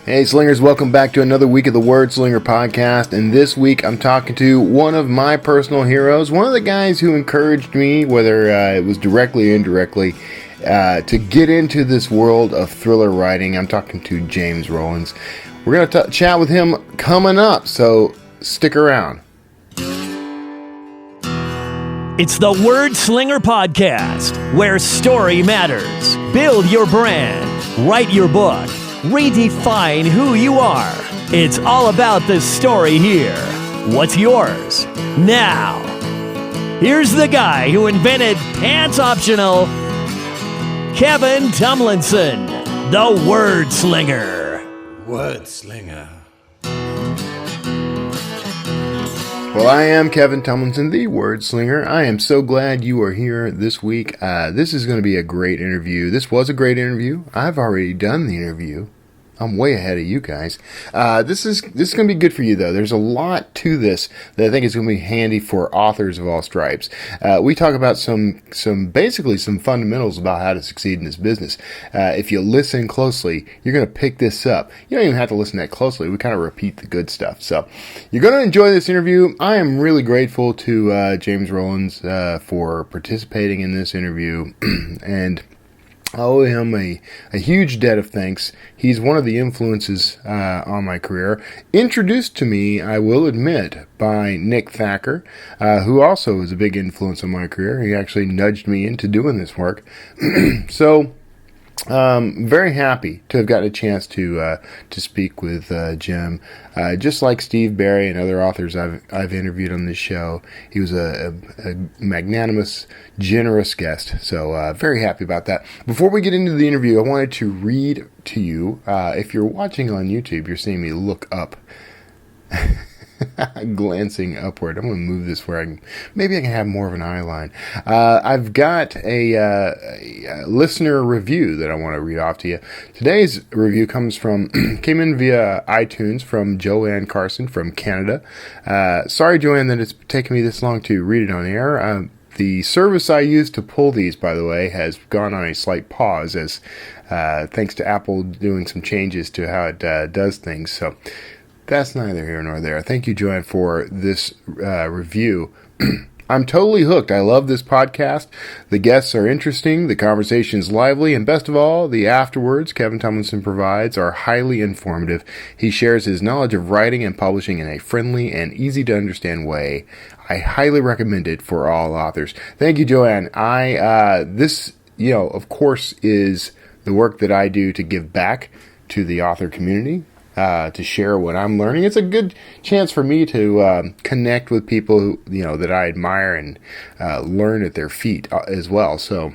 Hey Slingers, welcome back to another week of the Wordslinger podcast, and this week I'm talking to one of my personal heroes, one of the guys who encouraged me, whether it was directly or indirectly, to get into this world of thriller writing. I'm talking to James Rollins. We're going to chat with him coming up, so stick around. It's the Wordslinger podcast, where story matters. Build your brand, write your book, redefine who you are. It's all about the story here. What's yours? Now, here's the guy who invented pants optional, Kevin Tomlinson, the Wordslinger. Wordslinger. Well, I am Kevin Tomlinson, the Wordslinger. I am so glad you are here this week. This is going to be a great interview. This was a great interview. I've already done the interview. I'm way ahead of you guys. This is going to be good for you, though. There's a lot to this that I think is going to be handy for authors of all stripes. We talk about some fundamentals about how to succeed in this business. If you listen closely, you're going to pick this up. You don't even have to listen that closely. We kind of repeat the good stuff. So you're going to enjoy this interview. I am really grateful to James Rollins for participating in this interview, and I owe him a huge debt of thanks. He's one of the influences on my career. Introduced to me, I will admit, by Nick Thacker, who also is a big influence on my career. He actually nudged me into doing this work. So, very happy to have gotten a chance to speak with Jim. Just like Steve Barry and other authors I've interviewed on this show, he was a magnanimous, generous guest. So very happy about that. Before we get into the interview, I wanted to read to you. If you're watching on YouTube, you're seeing me look up. Glancing upward. I'm going to move this where maybe I can have more of an eye line. I've got a listener review that I want to read off to you. Today's review came in via iTunes from Joanne Carson from Canada. Sorry, Joanne, that it's taken me this long to read it on air. The service I use to pull these, by the way, has gone on a slight pause as thanks to Apple doing some changes to how it does things. So that's neither here nor there. Thank you, Joanne, for this review. I'm totally hooked. I love this podcast. The guests are interesting, the conversation is lively, and best of all, the afterwards Kevin Tomlinson provides are highly informative. He shares his knowledge of writing and publishing in a friendly and easy-to-understand way. I highly recommend it for all authors. Thank you, Joanne. This, of course, is the work that I do to give back to the author community. To share what I'm learning. It's a good chance for me to connect with people who, that I admire and learn at their feet as well. So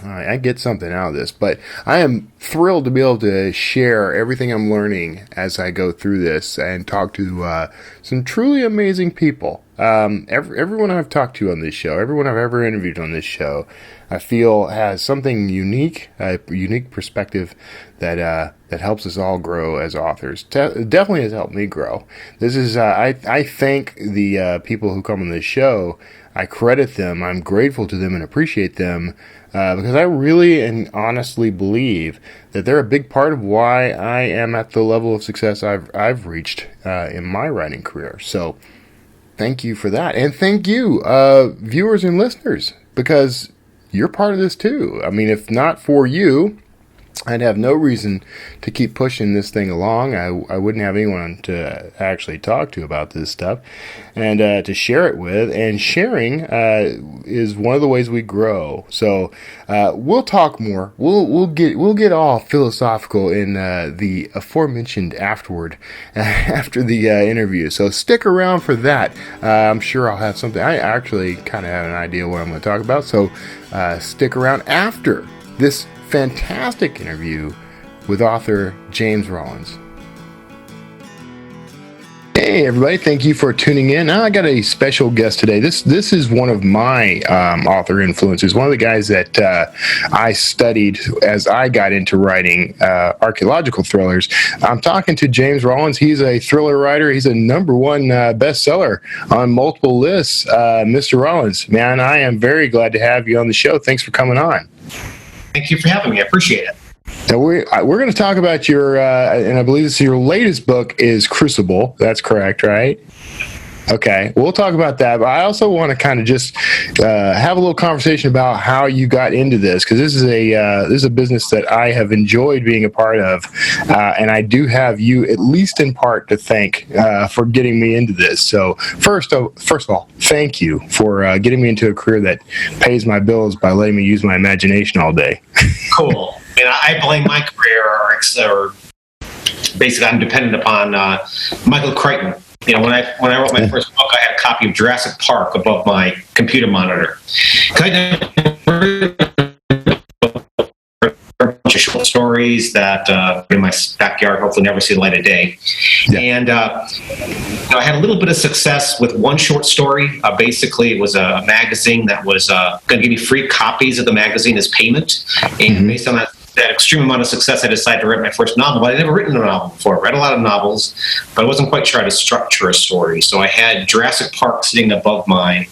I get something out of this, but I am thrilled to be able to share everything I'm learning as I go through this and talk to some truly amazing people. Everyone I've talked to on this show, everyone I've ever interviewed on this show, I feel has something unique, a unique perspective that helps us all grow as authors. Definitely has helped me grow. This is I thank the people who come on this show. I credit them. I'm grateful to them and appreciate them because I really and honestly believe that they're a big part of why I am at the level of success I've reached in my writing career. So thank you for that, and thank you, viewers and listeners, because you're part of this too. I mean, if not for you, I'd have no reason to keep pushing this thing along. I wouldn't have anyone to actually talk to about this stuff and to share it with. And sharing is one of the ways we grow. So we'll talk more. We'll get all philosophical in the aforementioned afterward after the interview. So stick around for that. I'm sure I'll have something. I actually kind of have an idea what I'm going to talk about. So stick around after this fantastic interview with author James Rollins. Hey everybody, thank you for tuning in. Now I got a special guest today. This is one of my author influences, one of the guys that I studied as I got into writing archaeological thrillers. I'm talking to James Rollins. He's a thriller writer. He's a #1 bestseller on multiple lists. Mr. Rollins, man, I am very glad to have you on the show. Thanks for coming on. Thank you for having me. I appreciate it. Now we're going to talk about your, and I believe this is your latest book is Crucible. That's correct, right? Okay, we'll talk about that, but I also want to kind of just have a little conversation about how you got into this, because this is a business that I have enjoyed being a part of, and I do have you at least in part to thank for getting me into this. So first of all, thank you for getting me into a career that pays my bills by letting me use my imagination all day. Cool. And I blame my career, or basically I'm dependent upon Michael Crichton. You know, when I wrote my first book, I had a copy of Jurassic Park above my computer monitor. I never a bunch of short stories that in my backyard hopefully never see the light of day. Yeah. And I had a little bit of success with one short story. Basically, it was a magazine that was going to give me free copies of the magazine as payment. And based on that extreme amount of success, I decided to write my first novel. But I'd never written a novel before. I read a lot of novels, but I wasn't quite sure how to structure a story. So I had Jurassic Park sitting above my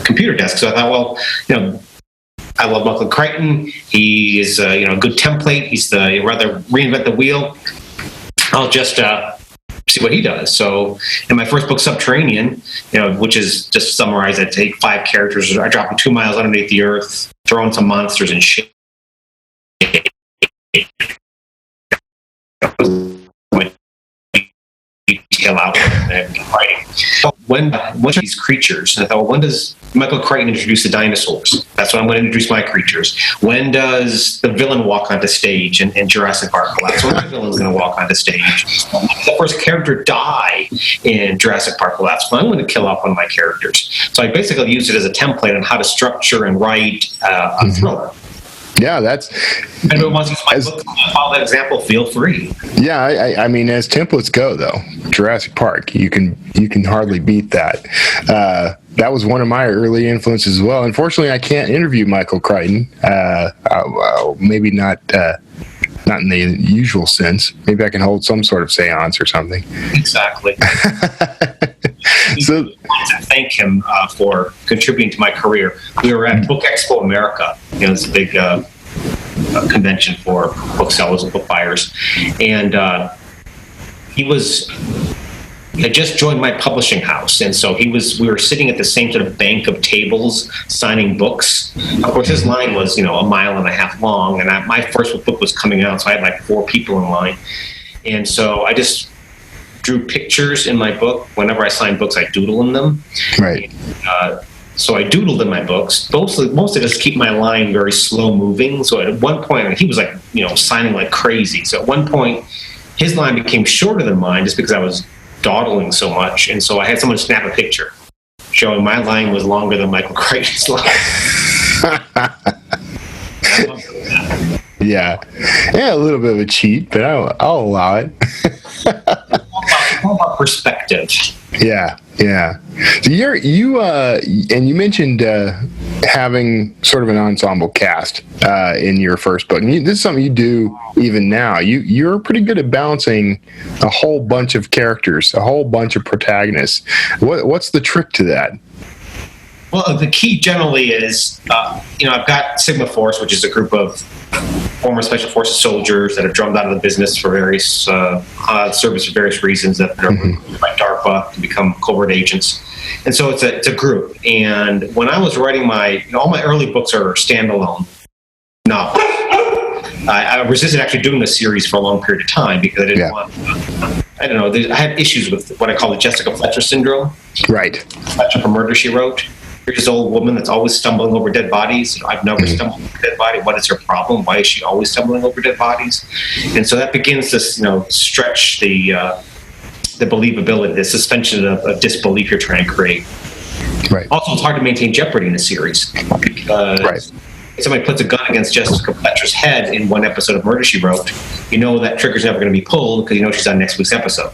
computer desk. So I thought, well, I love Michael Crichton. He is a good template. He's rather reinvent the wheel. I'll just see what he does. So in my first book, Subterranean, which is just summarized, I take 5 characters. I drop them 2 miles underneath the earth, throw in some monsters and shit. Detail out and writing. When these creatures, and I thought, well, when does Michael Crichton introduce the dinosaurs? That's when I'm going to introduce my creatures. When does the villain walk onto stage in Jurassic Park? That's when the villain's going to walk onto stage. The first character die in Jurassic Park. Well, that's when I'm going to kill off one of my characters. So I basically used it as a template on how to structure and write a thriller. Yeah, that's. If anyone wants to use my book, follow that example, feel free. Yeah, I mean, as templates go, though, Jurassic Park, you can hardly beat that. That was one of my early influences as well. Unfortunately, I can't interview Michael Crichton. Maybe not in the usual sense. Maybe I can hold some sort of seance or something. Exactly. So I want to thank him for contributing to my career. We were at Book Expo America. It's a big convention for booksellers and book buyers, and he had just joined my publishing house, and so we were sitting at the same sort of bank of tables signing books. Of course, his line was a mile and a half long, and my first book was coming out, so I had like 4 people in line, and so I just drew pictures in my book. Whenever I sign books, I doodle in them. Right. And, so I doodled in my books. Mostly just keep my line very slow moving. So at one point, he was like, signing like crazy. So at one point, his line became shorter than mine just because I was dawdling so much. And so I had someone snap a picture showing my line was longer than Michael Crichton's line. Yeah, a little bit of a cheat, but I'll allow it. It's all about perspective. Yeah. So you mentioned having sort of an ensemble cast in your first book. And this is something you do even now. You're pretty good at balancing a whole bunch of characters, a whole bunch of protagonists. What's the trick to that? Well, the key generally is, I've got Sigma Force, which is a group of former Special Forces soldiers that have drummed out of the business for various service for various reasons that are recruited by DARPA to become covert agents. And so it's a group. And when I was writing all my early books are standalone novels. I resisted actually doing the series for a long period of time because I didn't want. I had issues with what I call the Jessica Fletcher syndrome. Right. Fletcher from Murder, She Wrote. Here's this old woman that's always stumbling over dead bodies. I've never stumbled over a dead body. What is her problem? Why is she always stumbling over dead bodies? And so that begins to, stretch the believability, the suspension of disbelief you're trying to create. Right. Also, it's hard to maintain jeopardy in a series because if somebody puts a gun against Jessica Fletcher's head in one episode of Murder, She Wrote, that trigger's never going to be pulled because she's on next week's episode.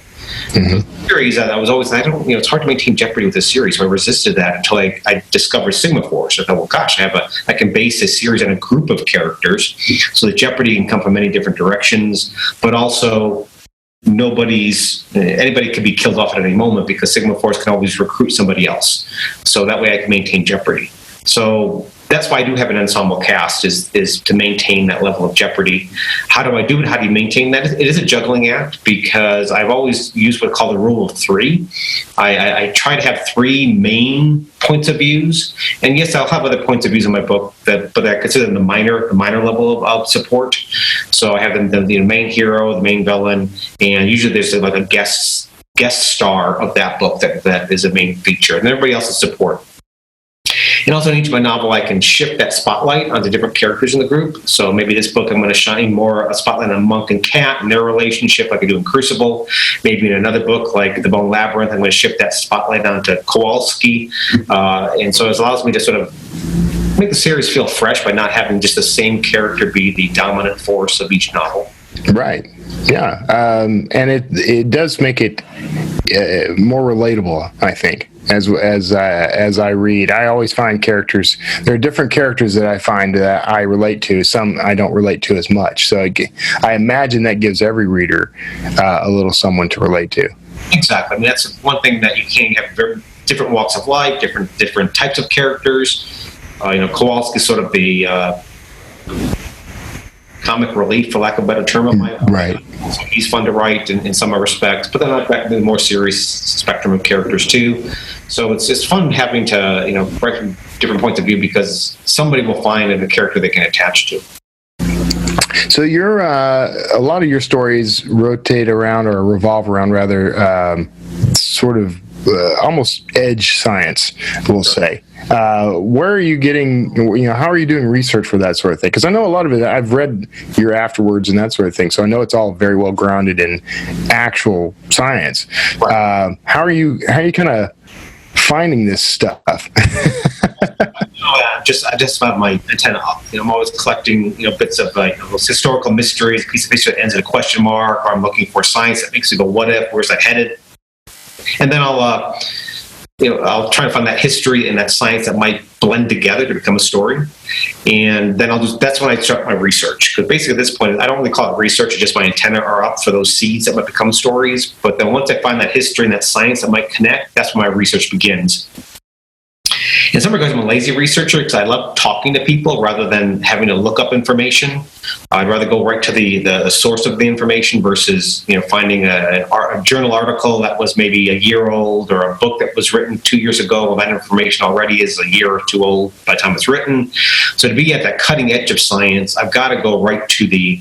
Series, I was always, it's hard to maintain jeopardy with this series, so I resisted that until I discovered Sigma Force. I thought, well, gosh, I can base this series on a group of characters, so the jeopardy can come from many different directions, but also anybody can be killed off at any moment because Sigma Force can always recruit somebody else. So that way I can maintain jeopardy. So that's why I do have an ensemble cast, is to maintain that level of jeopardy. How do I do it? How do you maintain that? It is a juggling act, because I've always used what's called the rule of three. I try to have three main points of views, and yes, I'll have other points of views in my book, but I consider them the minor level of support. So I have the main hero, the main villain, and usually there's like a guest star of that book that is a main feature, and everybody else is support. And also in each of my novel, I can shift that spotlight onto different characters in the group. So maybe this book, I'm going to shine more a spotlight on Monk and Cat and their relationship, like I do in Crucible. Maybe in another book, like The Bone Labyrinth, I'm going to shift that spotlight onto Kowalski. And so it allows me to sort of make the series feel fresh by not having just the same character be the dominant force of each novel. Right. Yeah. And it does make it more relatable, I think. As I read, I always find characters. There are different characters that I find that I relate to. Some I don't relate to as much. So I imagine that gives every reader a little someone to relate to. Exactly. I mean, that's one thing that you can have very different walks of life, different types of characters. Kowalski's sort of the comic relief, for lack of a better term, of my right. So he's fun to write in some respects, but then I've got the more serious spectrum of characters too. So it's just fun having to write from different points of view, because somebody will find a character they can attach to. So a lot of your stories rotate around, or revolve around rather, sort of almost edge science, we'll say. Where are you getting, how are you doing research for that sort of thing? Because I know a lot of it, I've read your afterwards and that sort of thing, so I know it's all very well grounded in actual science. Right. How are you kind of finding this stuff? I just have my antenna up. I'm always collecting bits of those historical mysteries, a piece of history that ends in a question mark, or I'm looking for science that makes you go, what if, where's that headed? And then I'll try to find that history and that science that might blend together to become a story. And then that's when I start my research. Because basically at this point, I don't really call it research, it's just my antenna are up for those seeds that might become stories. But then once I find that history and that science that might connect, that's when my research begins. In some regards, I'm a lazy researcher because I love talking to people rather than having to look up information. I'd rather go right to the source of the information versus finding a journal article that was maybe a year old, or a book that was written 2 years ago. Well, that information already is a year or two old by the time it's written. So to be at that cutting edge of science, I've got to go right to the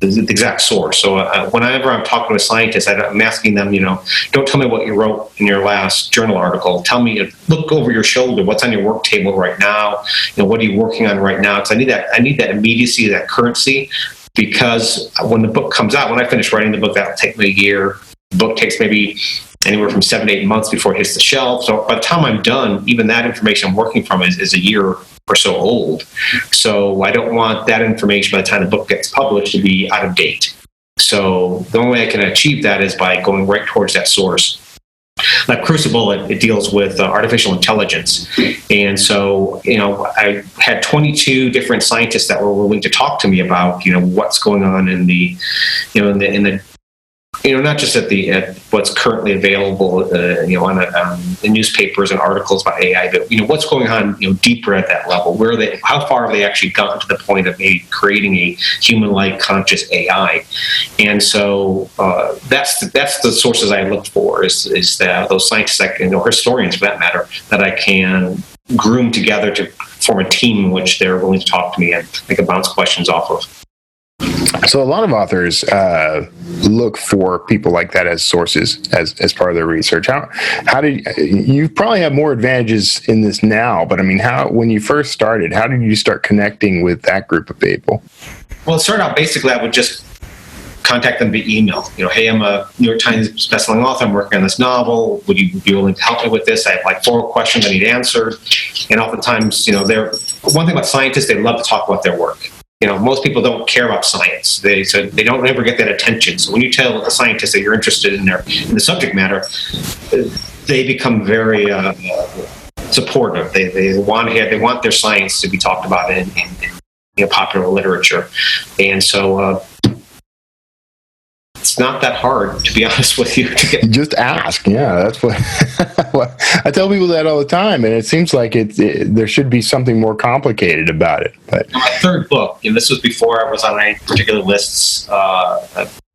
exact source. So whenever I'm talking to a scientist, I'm asking them, don't tell me what you wrote in your last journal article. Tell me, look over your shoulder. What's on your work table right now? What are you working on right now? Because I need that immediacy, that currency. Because when the book comes out, when I finish writing the book, that'll take me a year. The book takes maybe anywhere from 7 to 8 months before it hits the shelf. So by the time I'm done, even that information I'm working from is a year or so old. So I don't want that information by the time the book gets published to be out of date. So the only way I can achieve that is by going right towards that source. Like Crucible, it deals with artificial intelligence. And so, I had 22 different scientists that were willing to talk to me about, what's going on in the not just at what's currently available, in newspapers and articles about AI, but what's going on, deeper at that level. How far have they actually gotten to the point of maybe creating a human-like conscious AI? And so that's the sources I look for. Is that those scientists, historians for that matter, that I can groom together to form a team in which they're willing to talk to me and I can bounce questions off of. So a lot of authors look for people like that as sources, as part of their research. How did you probably have more advantages in this now? But I mean, when you first started, how did you start connecting with that group of people? Well, it started out basically I would just contact them via email. Hey, I'm a New York Times bestselling author. I'm working on this novel. Would you be willing to help me with this? I have 4 questions I need answered. And oftentimes, one thing about scientists, they love to talk about their work. Most people don't care about science. They don't ever get that attention. So when you tell a scientist that you're interested in the subject matter, they become very supportive. They want their science to be talked about in popular literature, and so it's not that hard, to be honest with you. Just ask. Yeah, that's what well, I tell people that all the time, and it seems like there should be something more complicated about it. But my third book, and this was before I was on any particular lists,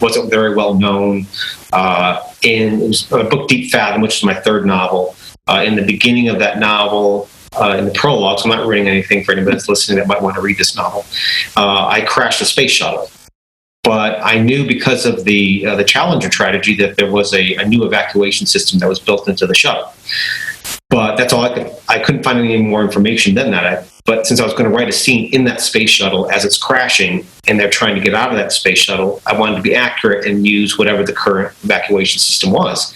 wasn't very well known. And it was a book, Deep Fathom, which is my third novel. In the beginning of that novel, in the prologue, so I'm not reading anything for anybody that's listening that might want to read this novel, I crashed a space shuttle. But I knew because of the Challenger tragedy that there was a new evacuation system that was built into the shuttle. But that's all I couldn't find any more information than that. But since I was going to write a scene in that space shuttle as it's crashing and they're trying to get out of that space shuttle, I wanted to be accurate and use whatever the current evacuation system was.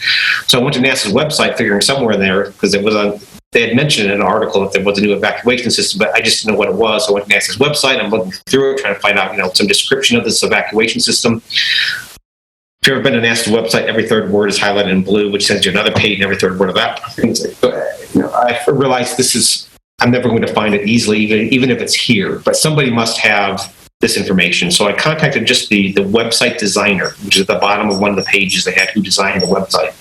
So I went to NASA's website, figuring somewhere there, because it was on. They had mentioned in an article that there was a new evacuation system, but I just didn't know what it was. So I went to NASA's website. I'm looking through it, trying to find out, some description of this evacuation system. If you've ever been to NASA's website, every third word is highlighted in blue, which sends you another page, and every third word of that. I realized I'm never going to find it easily, even if it's here. But somebody must have this information. So I contacted just the website designer, which is at the bottom of one of the pages they had who designed the website.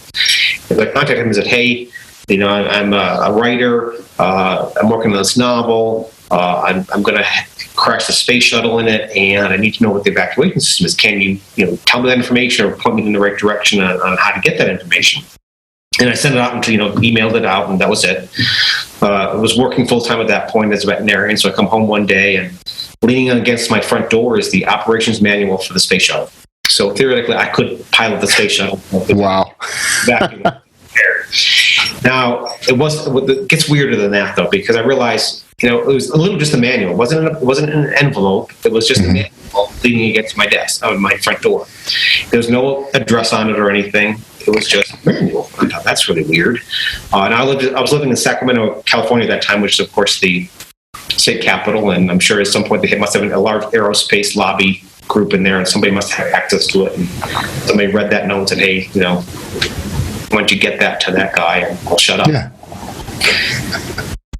And I contacted him and said, hey, I'm a writer. I'm working on this novel. I'm going to crash the space shuttle in it, and I need to know what the evacuation system is. Can you, tell me that information or point me in the right direction on how to get that information? And I sent it out and emailed it out, and that was it. I was working full time at that point as a veterinarian, so I come home one day, and leaning against my front door is the operations manual for the space shuttle. So theoretically, I could pilot the space shuttle. Wow. Now, it gets weirder than that, though, because I realized, it was a little just a manual. It wasn't an envelope. It was just a manual leading against my desk, my front door. There was no address on it or anything. It was just a manual. I thought, that's really weird. And I was living in Sacramento, California at that time, which is, of course, the state capital. And I'm sure at some point they must have a large aerospace lobby group in there, and somebody must have access to it. And somebody read that note and said, hey, why don't you get that to that guy, and I'll shut up. Yeah.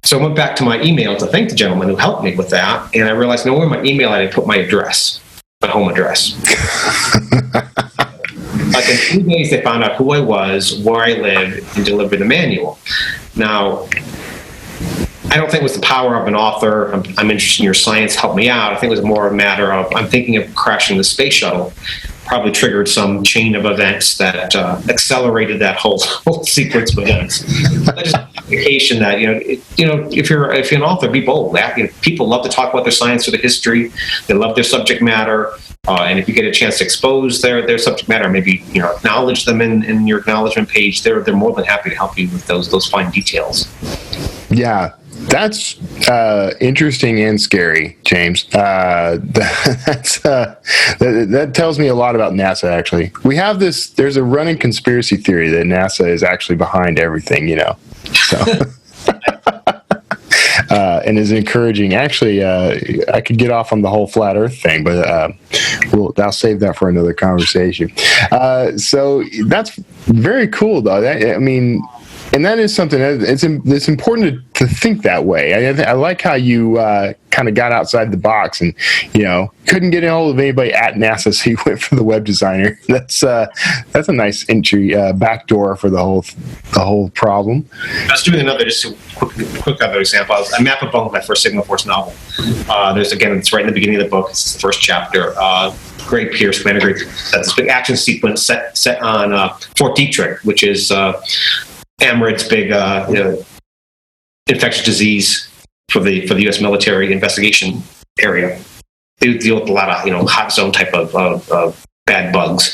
So I went back to my email to thank the gentleman who helped me with that, and I realized nowhere in my email I put my address, my home address. Like in 2 days, they found out who I was, where I lived, and delivered the manual. Now, I don't think it was the power of an author. I'm interested in your science. Help me out. I think it was more a matter of I'm thinking of crashing the space shuttle. Probably triggered some chain of events that accelerated that whole sequence of events. But just an indication that if you're an author, be bold. People love to talk about their science or their history. They love their subject matter, and if you get a chance to expose their subject matter, maybe acknowledge them in your acknowledgement page, they're more than happy to help you with those fine details. Yeah. That's interesting and scary, James. That tells me a lot about NASA, actually. We have there's a running conspiracy theory that NASA is actually behind everything, So. And is encouraging. Actually, I could get off on the whole flat Earth thing, but I'll save that for another conversation. So that's very cool, though. And that is something it's important to think that way. I like how you kind of got outside the box and couldn't get a hold of anybody at NASA, so you went for the web designer. That's a nice entry back door for the whole problem. I was doing just a quick other example. I map a bone, my first Signal Force novel. It's right in the beginning of the book. It's the first chapter. Greg Pierce, Commander Greg, this big action sequence set on Fort Detrick, which is AMRID's big infectious disease for the U.S. military investigation area. They deal with a lot of hot zone type of bad bugs,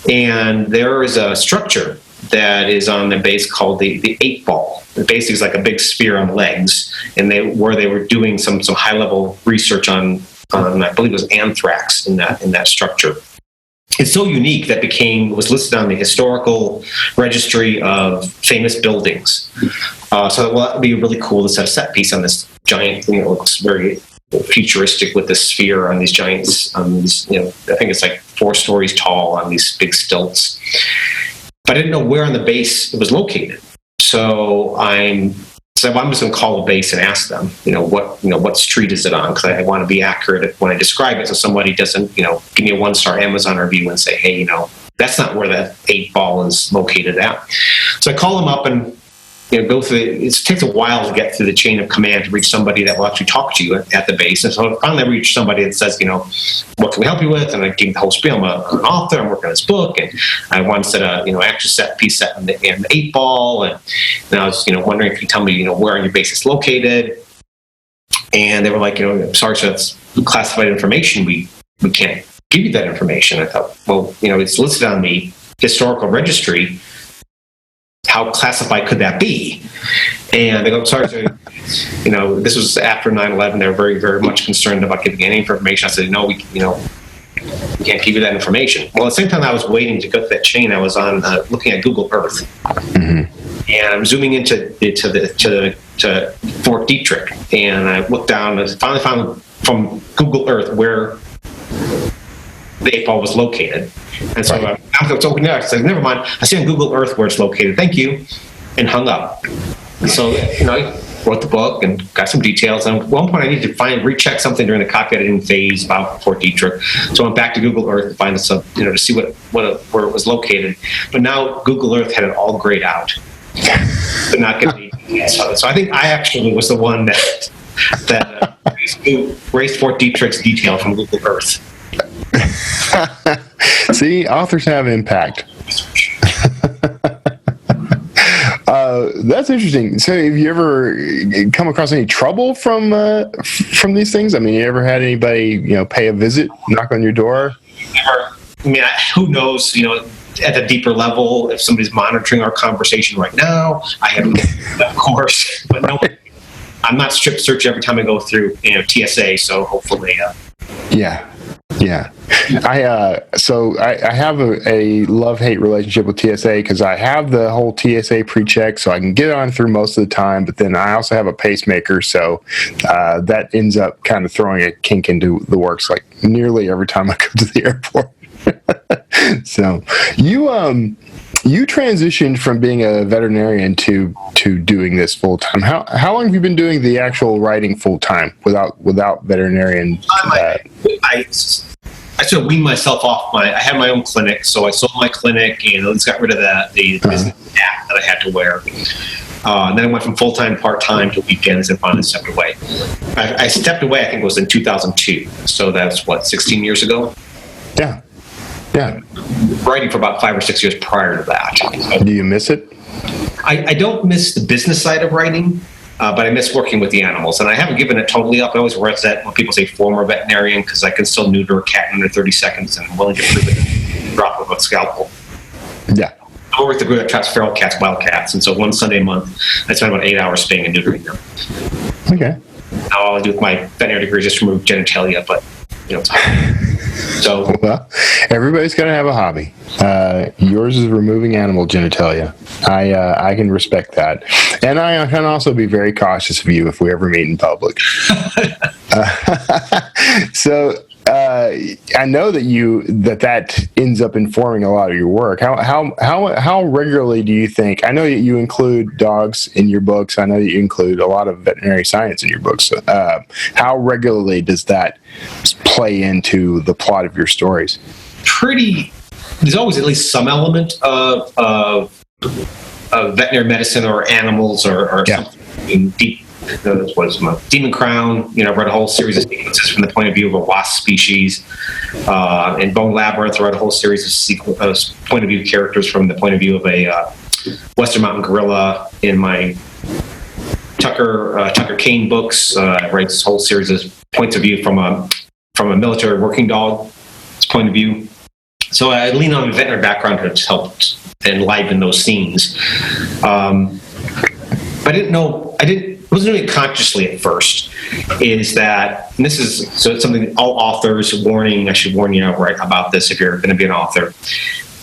and there is a structure that is on the base called the 8 ball. It basically is like a big sphere on legs, and they were doing some high level research on I believe it was anthrax in that structure. It's so unique that was listed on the historical registry of famous buildings. So that would be really cool to set a set piece on this giant thing that looks very futuristic with the sphere on these giants. I think it's like 4 stories tall on these big stilts. But I didn't know where on the base it was located. So So I'm just going to call a base and ask them, what street is it on? Because I want to be accurate when I describe it, so somebody doesn't, give me a 1-star Amazon review and say, hey, that's not where that 8 ball is located at. So I call them up and go through. It takes a while to get through the chain of command to reach somebody that will actually talk to you at the base. And so I finally reach somebody that says, what can we help you with? And I give the whole spiel. I'm an author. I'm working on this book, and I want to set a action set piece set in the 8 ball. And I was wondering if you tell me where on your base it's located. And they were like, sorry, so that's classified information. We can't give you that information. I thought, well, it's listed on the historical registry. How classified could that be? And they go, sorry, this was after 9/11. They were very, very much concerned about giving any information. I said, no, we can't give you that information. Well, at the same time I was waiting to go through that chain, I was on looking at Google Earth. Mm-hmm. And I'm zooming into Fort Detrick. And I looked down and finally found from Google Earth where the 8 ball was located. And so after it's open, I said, never mind. I see on Google Earth where it's located. Thank you. And hung up. So, I wrote the book and got some details. And at one point I needed to recheck something during the copy editing phase about Fort Detrick. So I went back to Google Earth to find some, to see where it was located. But now Google Earth had it all grayed out. But not getting any details of it. So I think I actually was the one that erased Fort Detrick's detail from Google Earth. See, authors have impact. That's interesting. So, have you ever come across any trouble from these things? I mean, you ever had anybody, pay a visit, knock on your door? Never. I mean, who knows? At a deeper level, if somebody's monitoring our conversation right now, I have, of course, but no. I'm not strip search every time I go through, TSA. So hopefully, yeah. I have a love-hate relationship with TSA because I have the whole TSA pre-check, so I can get on through most of the time. But then I also have a pacemaker, so that ends up kind of throwing a kink into the works like nearly every time I go to the airport. So you transitioned from being a veterinarian to doing this full time. How long have you been doing the actual writing full time without veterinarian? I sort of weaned myself off. I had my own clinic, so I sold my clinic and at least got rid of the business app that I had to wear. And then I went from full time, part time to weekends, and finally stepped away. I stepped away. I think it was in 2002. So that's 16 years ago. Yeah. Writing for about 5 or 6 years prior to that. Do you miss it? I don't miss the business side of writing, but I miss working with the animals. And I haven't given it totally up. I always resent when people say former veterinarian because I can still neuter a cat in under 30 seconds and I'm willing to prove it in a drop of a scalpel. Yeah. I work with the group that traps feral cats, wild cats. And so one Sunday a month, I spend about 8 hours spaying and neutering them. Okay. Now all I do with my veterinary degree is just remove genitalia, but it's hard. So, well, everybody's got to have a hobby. Yours is removing animal genitalia. I can respect that, and I can also be very cautious of you if we ever meet in public. So I know that ends up informing a lot of your work. How regularly do you think? I know that you include dogs in your books. I know that you include a lot of veterinary science in your books. How regularly does that play into the plot of your stories? There's always at least some element of veterinary medicine or animals or something deep. Demon Crown. I read a whole series of sequences from the point of view of a wasp species. In Bone Labyrinth, I read a whole series of point of view characters from the point of view of a Western Mountain gorilla. In my Tucker Kane books, I write this whole series of points of view from a military working dog's point of view. So I lean on the veterinary background to help enliven those scenes. But I wasn't doing it consciously at first, is that, and this is it's something all authors, warning, I should warn you outright about this if you're going to be an author.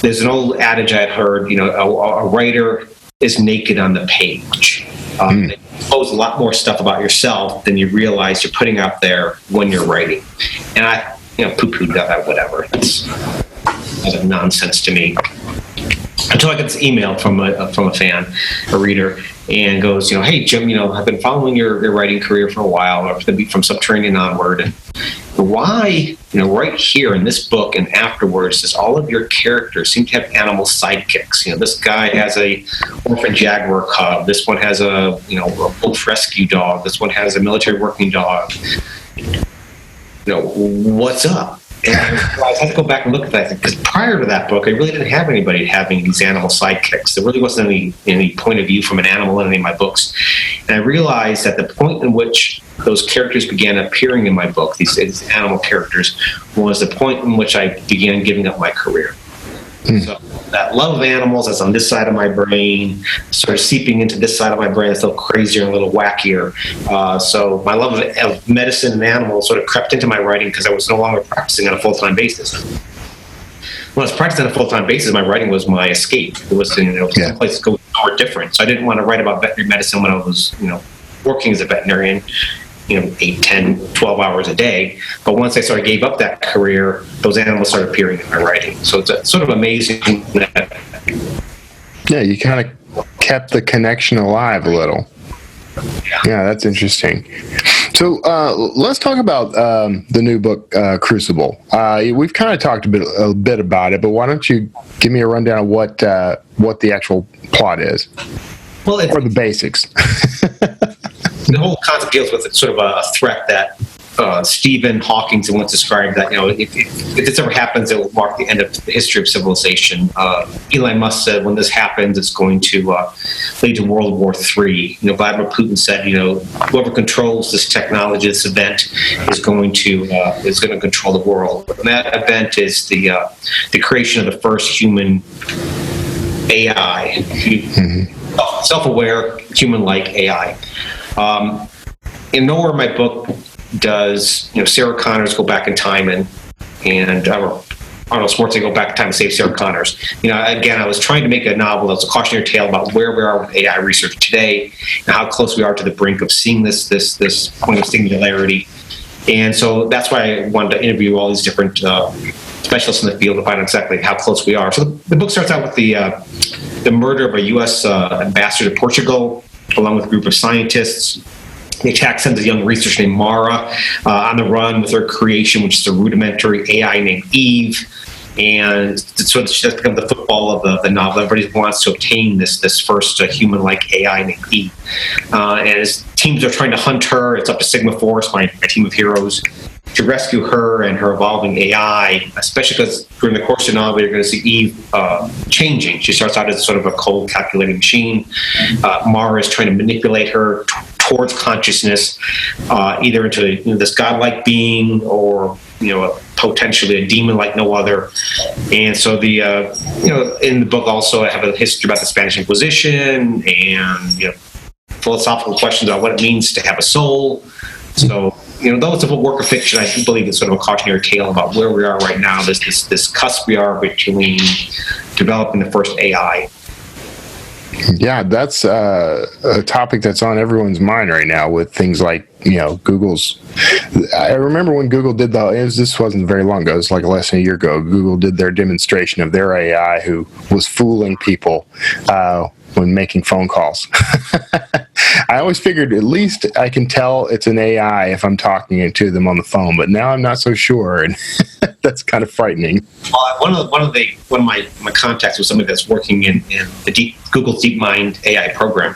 There's an old adage I had heard, a writer is naked on the page. They expose a lot more stuff about yourself than you realize you're putting out there when you're writing. And I, poo-pooed that, whatever. That's nonsense to me. until I get this email from a fan, a reader, and goes, hey Jim, I've been following your writing career for a while, or from Subterranean onward, and why, right here in this book and afterwards, is all of your characters seem to have animal sidekicks. This guy has a orphan jaguar cub. This one has a wolf rescue dog. This one has a military working dog. What's up? And I had to go back and look at that, because prior to that book, I really didn't have anybody having these animal sidekicks. There really wasn't any point of view from an animal in any of my books. And I realized that the point in which those characters began appearing in my book, these animal characters, was the point in which I began giving up my career. So that love of animals that's on this side of my brain started seeping into this side of my brain. It's a little crazier and a little wackier. So my love of medicine and animals sort of crept into my writing because I was no longer practicing on a full-time basis. When I was practicing on a full-time basis, my writing was my escape. It was someplace to go somewhere different. So I didn't want to write about veterinary medicine when I was working as a veterinarian. 8, 10, 12 hours a day. But once I sort of gave up that career, those animals started appearing in my writing. So it's sort of amazing that... Yeah, you kind of kept the connection alive a little. Yeah, that's interesting. So let's talk about the new book, Crucible. We've kind of talked a bit about it, but why don't you give me a rundown of what the actual plot is? Well, or the basics. The whole concept deals with sort of a threat that Stephen Hawking once described, that if this ever happens, it will mark the end of the history of civilization. Elon Musk said when this happens, it's going to lead to World War III. Vladimir Putin said, whoever controls this technology, this event, is going to control the world. And that event is the creation of the first human AI, self-aware, human-like AI. In nowhere in my book does Sarah Connors go back in time and Arnold Schwarzenegger go back in time and save Sarah Connors. Again, I was trying to make a novel that was a cautionary tale about where we are with AI research today and how close we are to the brink of seeing this point of singularity. And so that's why I wanted to interview all these different specialists in the field to find out exactly how close we are. So the book starts out with the murder of a U.S. ambassador to Portugal, along with a group of scientists. The attack sends a young researcher named Mara on the run with her creation, which is a rudimentary AI named Eve. And so she has become the football of the novel. Everybody wants to obtain this first human-like AI named Eve. And as teams are trying to hunt her, it's up to Sigma Force, my team of heroes, to rescue her and her evolving AI, especially because during the course of the novel, you're going to see Eve changing. She starts out as sort of a cold, calculating machine. Mara is trying to manipulate her towards consciousness, either into this godlike being or potentially a demon like no other. And so in the book also I have a history about the Spanish Inquisition and philosophical questions about what it means to have a soul. So though it's a work of fiction, I do believe it's sort of a cautionary tale about where we are right now. This cusp we are between developing the first AI. Yeah, that's a topic that's on everyone's mind right now with things like, Google's. I remember when Google did this wasn't very long ago, it was like less than a year ago, Google did their demonstration of their AI who was fooling people when making phone calls. I always figured at least I can tell it's an AI if I'm talking to them on the phone, but now I'm not so sure, and that's kind of frightening. One of my contacts was somebody that's working in the Google's DeepMind AI program,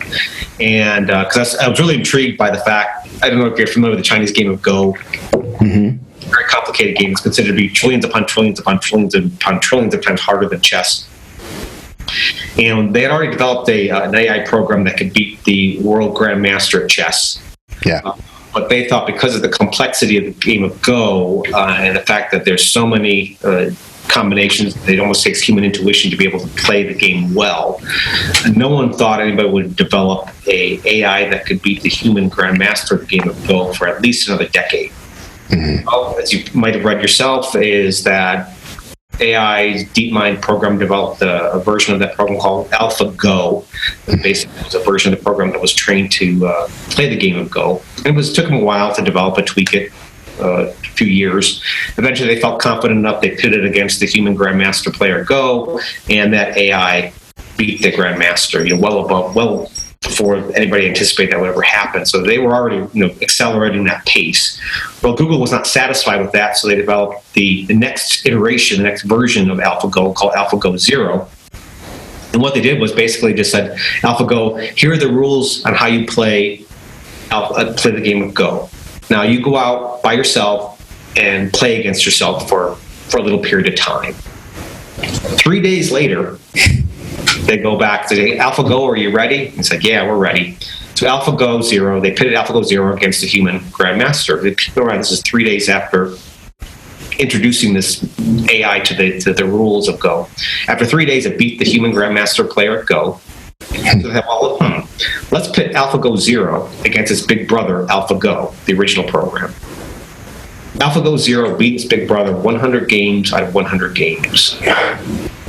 and because I was really intrigued by the fact, I don't know if you're familiar with the Chinese game of Go. Mm-hmm. Very complicated game. It's considered to be trillions upon trillions upon trillions upon trillions of times harder than chess. And they had already developed an AI program that could beat the world grandmaster at chess. Yeah. But they thought because of the complexity of the game of Go and the fact that there's so many combinations, it almost takes human intuition to be able to play the game well. And no one thought anybody would develop a AI that could beat the human grandmaster of the game of Go for at least another decade. Mm-hmm. Well, as you might have read yourself, is that AI's DeepMind program developed a version of that program called AlphaGo. Basically, it was a version of the program that was trained to play the game of Go. And took them a while to develop and tweak it, a few years. Eventually, they felt confident enough, they pitted against the human grandmaster player Go, and that AI beat the Grandmaster, well before anybody anticipated that would ever happen. So they were already, accelerating that pace. Well, Google was not satisfied with that, so they developed the next iteration, the next version of AlphaGo called AlphaGo Zero. And what they did was basically just said, AlphaGo, here are the rules on how you play the game of Go. Now you go out by yourself and play against yourself for a little period of time. 3 days later, they go back to say, AlphaGo, are you ready? It's like, yeah, we're ready. So AlphaGo Zero, they pitted AlphaGo Zero against the human Grandmaster. This is 3 days after introducing this AI to the rules of Go. After 3 days, it beat the human Grandmaster player at Go. So they have let's pit AlphaGo Zero against its big brother, AlphaGo, the original program. AlphaGo Zero beat its big brother 100 games out of 100 games.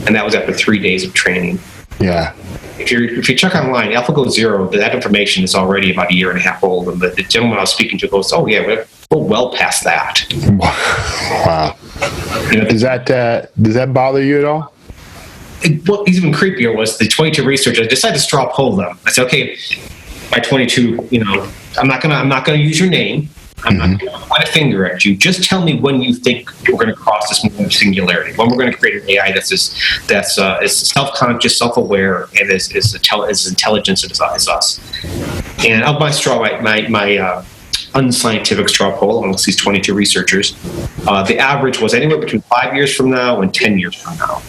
And that was after 3 days of training. Yeah. If you check online, AlphaGo Zero, that information is already about a year and a half old. And the gentleman I was speaking to goes, oh, yeah, we're well past that. Wow. Does that bother you at all? What even creepier was the 22 researchers decided to straw poll them. I said, okay, by 22, I'm not gonna use your name. I'm not going to point a finger at you. Just tell me when you think we're going to cross this moment of singularity. When we're going to create an AI that's self-conscious, self-aware, and as intelligent as us. And of my my unscientific straw poll amongst these 22 researchers, the average was anywhere between 5 years from now and 10 years from now.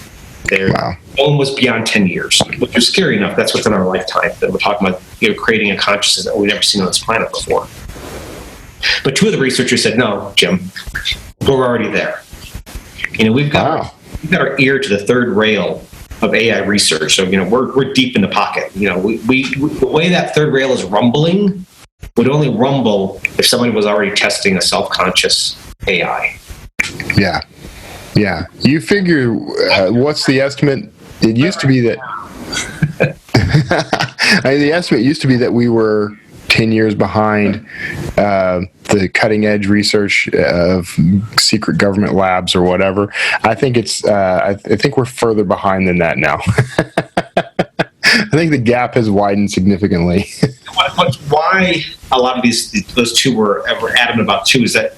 One was beyond 10 years, which is scary enough. That's within our lifetime. That we're talking about creating a consciousness that we've never seen on this planet before. But two of the researchers said, no, Jim, we're already there. We've got our ear to the third rail of AI research. So, we're deep in the pocket. The way that third rail is rumbling would only rumble if somebody was already testing a self-conscious AI. Yeah. Yeah. You figure, what's the estimate? It used to be that the estimate used to be that we were 10 years behind the cutting edge research of secret government labs or whatever. I think I think we're further behind than that now. I think the gap has widened significantly. Why a lot of those two were adamant about too is that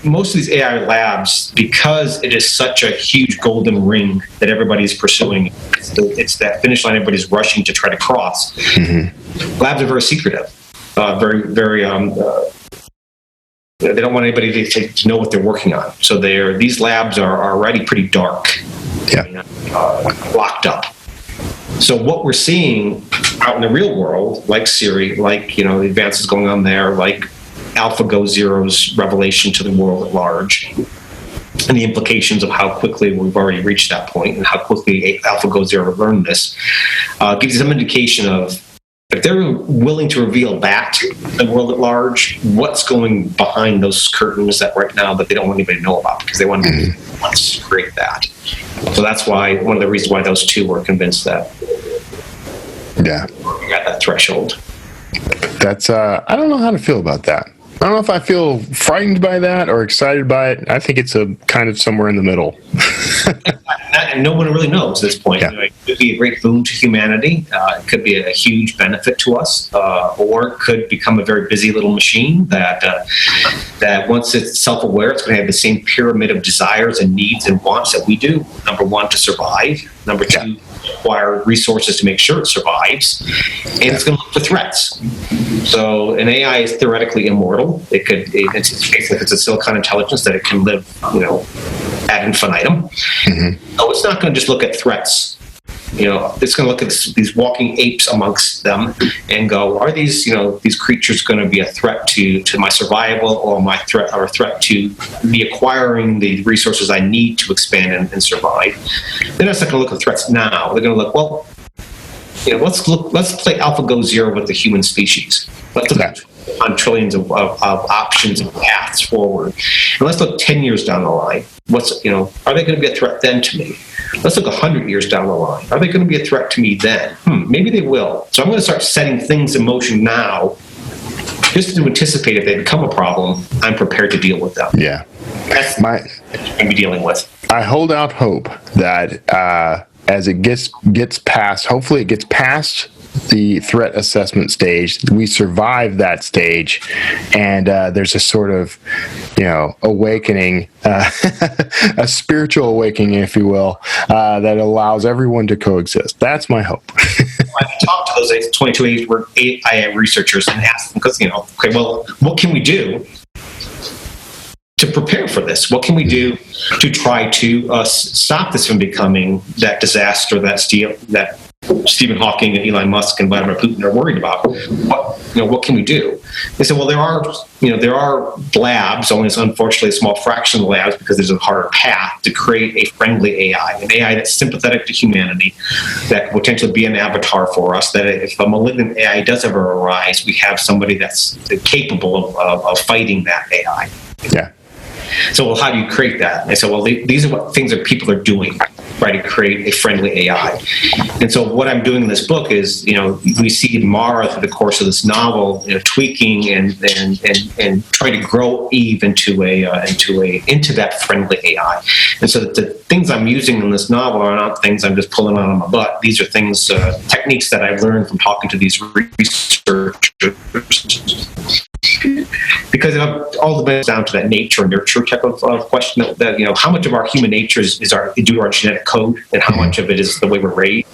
most of these AI labs, because it is such a huge golden ring that everybody's pursuing, it's that finish line everybody's rushing to try to cross. Mm-hmm. Labs are very secretive, very they don't want anybody to know what they're working on. So these labs are already pretty dark, locked up. So what we're seeing out in the real world, like Siri, like the advances going on there, like AlphaGo Zero's revelation to the world at large, and the implications of how quickly we've already reached that point and how quickly AlphaGo Zero learned this, gives you some indication of if they're willing to reveal that to the world at large, what's going behind those curtains that right now that they don't want anybody to know about because they want to create that. So that's why one of the reasons why those two were convinced that we got that threshold. That's I don't know how to feel about that. I don't know if I feel frightened by that or excited by it. I think it's a kind of somewhere in the middle. And no one really knows at this point. Yeah. It could be a great boon to humanity. It could be a huge benefit to us, or it could become a very busy little machine that once it's self-aware, it's going to have the same pyramid of desires and needs and wants that we do. Number one, to survive. Number two, acquire resources to make sure it survives, and it's going to look for threats. So an AI is theoretically immortal. It's a silicon intelligence that it can live, ad infinitum. Mm-hmm. So it's not going to just look at threats. It's going to look at these walking apes amongst them and go, are these creatures going to be a threat to my survival or a threat to me acquiring the resources I need to expand and survive? They're not going to look at threats now. They're going to look, well, let's play AlphaGo Zero with the human species. Let's look on trillions of options and paths forward. And let's look 10 years down the line. Are they going to be a threat then to me? Let's look 100 years down the line. Are they going to be a threat to me then? Maybe they will. So I'm going to start setting things in motion now just to anticipate if they become a problem, I'm prepared to deal with them. Yeah. That's what I'm going to be dealing with. I hold out hope that as it gets past, hopefully it gets past the threat assessment stage, we survive that stage, and there's a sort of, awakening, a spiritual awakening, if you will, that allows everyone to coexist. That's my hope. I've talked to those 22 AI researchers and asked them, because, okay, well, what can we do to prepare for this? What can we do to try to stop this from becoming that disaster that Stephen Hawking and Elon Musk and Vladimir Putin are worried about? What can we do? They said, well, there are labs, only it's unfortunately a small fraction of the labs, because there's a harder path to create a friendly AI, an AI that's sympathetic to humanity, that could potentially be an avatar for us, that if a malignant AI does ever arise, we have somebody that's capable of fighting that AI. Yeah. So, well, how do you create that? I said, well, these are what things that people are doing, try to create a friendly AI. And so what I'm doing in this book is, we see Mara through the course of this novel, tweaking and trying to grow Eve into that friendly AI. And so the things I'm using in this novel are not things I'm just pulling out of my butt. These are things, techniques that I've learned from talking to these researchers. Because it all depends down to that nature and nurture type of question, that how much of our human nature is due to our genetic code, and how much of it is the way we're raised.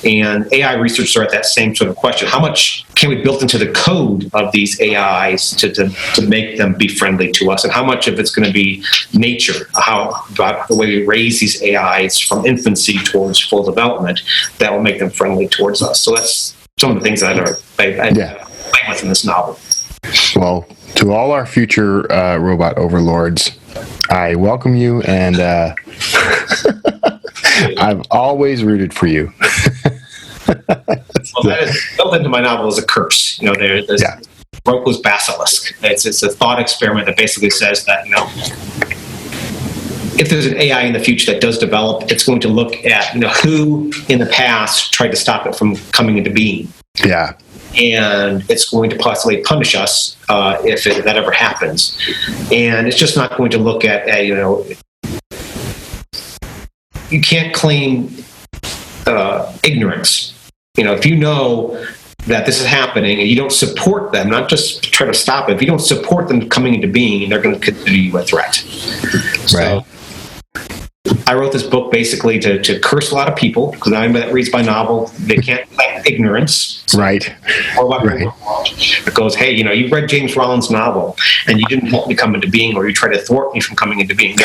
And AI researchers are at that same sort of question: how much can we build into the code of these AIs to make them be friendly to us, and how much of it's going to be nature, about the way we raise these AIs from infancy towards full development, that will make them friendly towards us. So that's some of the things that I play with in this novel. Well, to all our future robot overlords, I welcome you, and I've always rooted for you. Well, that is built into my novel as a curse. There's Roku's basilisk. It's a thought experiment that basically says that, if there's an AI in the future that does develop, it's going to look at, who in the past tried to stop it from coming into being. Yeah. And it's going to possibly punish us if that ever happens. And it's just not going to look at, you can't claim ignorance. If you know that this is happening and you don't support them, not just try to stop it, if you don't support them coming into being, they're going to consider you a threat. Right. So, I wrote this book basically to curse a lot of people, because anybody that reads my novel, they can't claim ignorance. Right. It goes, hey, you read James Rollins' novel and you didn't help me come into being, or you tried to thwart me from coming into being.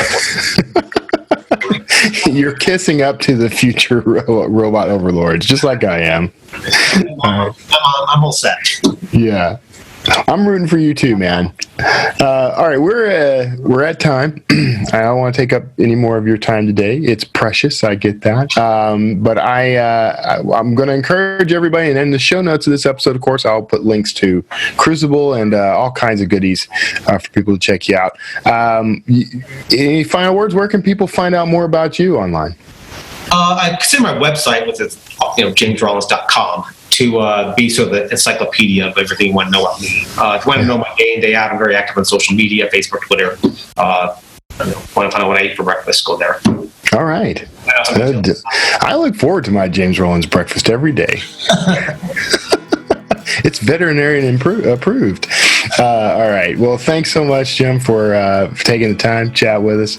You're kissing up to the future robot overlords, just like I am. I'm all set. Yeah. I'm rooting for you too, man. All right, we're at time. I don't want to take up any more of your time today. It's precious, I get that. But I'm going to encourage everybody, and in the show notes of this episode, of course, I'll put links to Crucible and all kinds of goodies for people to check you out. Any final words? Where can people find out more about you online? I consider my website, which is jamesrollins.com, to be sort of the encyclopedia of everything you want to know about me. If you want to know my day in, day out, I'm very active on social media, Facebook, Twitter. Want to find out what I eat for breakfast, go there. All right. I look forward to my James Rollins breakfast every day. It's veterinarian approved. All right. Well, thanks so much, Jim, for taking the time to chat with us.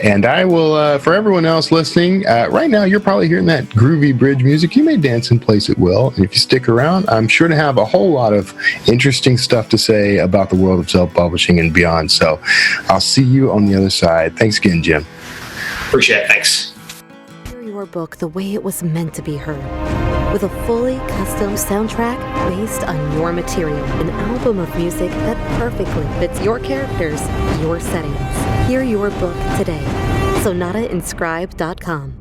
And I will, for everyone else listening, right now you're probably hearing that groovy bridge music. You may dance in place at will. And if you stick around, I'm sure to have a whole lot of interesting stuff to say about the world of self-publishing and beyond. So I'll see you on the other side. Thanks again, Jim. Appreciate it. Thanks. Hear your book the way it was meant to be heard. With a fully custom soundtrack based on your material, an album of music that perfectly fits your characters, your settings. Hear your book today. SonataInscribe.com.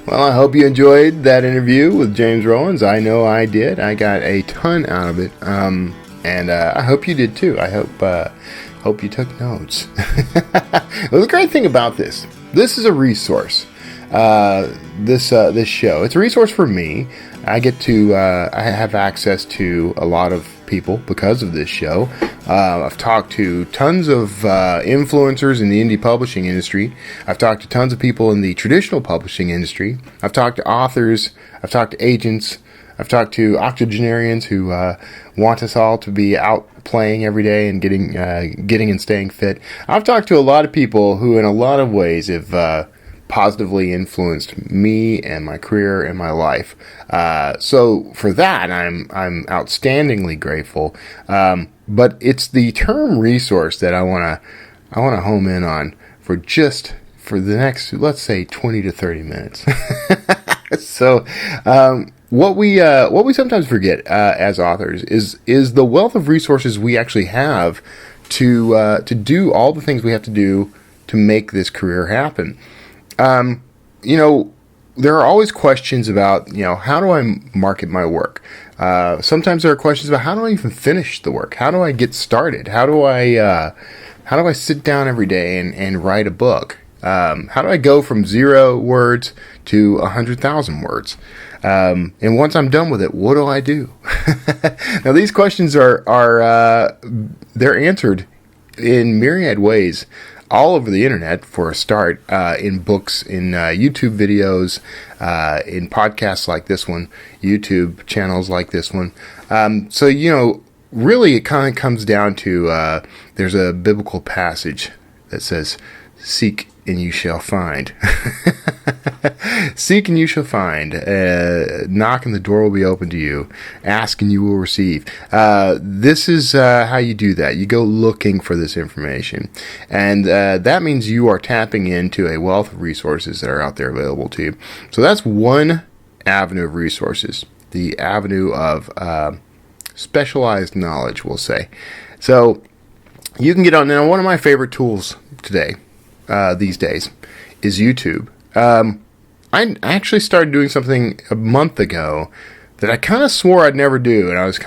Well, I hope you enjoyed that interview with James Rollins. I know I did. I got a ton out of it, and I hope you did too. I hope you took notes. Well, the great thing about this is a resource. This show, it's a resource for me. I get to I have access to a lot of people because of this show. I've talked to tons of influencers in the indie publishing industry. I've talked to tons of people in the traditional publishing industry. I've talked to authors. I've talked to agents. I've talked to octogenarians who want us all to be out playing every day and getting and staying fit. I've talked to a lot of people who, in a lot of ways, have positively influenced me and my career and my life. So for that, I'm outstandingly grateful. But it's the term resource that I want to home in on for the next, let's say, 20 to 30 minutes. So, what we sometimes forget as authors is the wealth of resources we actually have to do all the things we have to do to make this career happen. There are always questions about, how do I market my work? Sometimes there are questions about how do I even finish the work? How do I get started? How do I sit down every day and write a book? How do I go from 0 words to 100,000 words? And once I'm done with it, what do I do? Now, these questions they're answered in myriad ways all over the internet, for a start, in books, in YouTube videos, in podcasts like this one, YouTube channels like this one. So, really it kind of comes down to, there's a biblical passage that says, "Seek and you shall find." Seek and you shall find. Knock and the door will be open to you. Ask and you will receive. This is how you do that. You go looking for this information. And that means you are tapping into a wealth of resources that are out there available to you. So that's one avenue of resources. The avenue of specialized knowledge, we'll say. So you can get on. Now, one of my favorite tools today, these days, is YouTube. I actually started doing something a month ago that I kind of swore I'd never do, and I was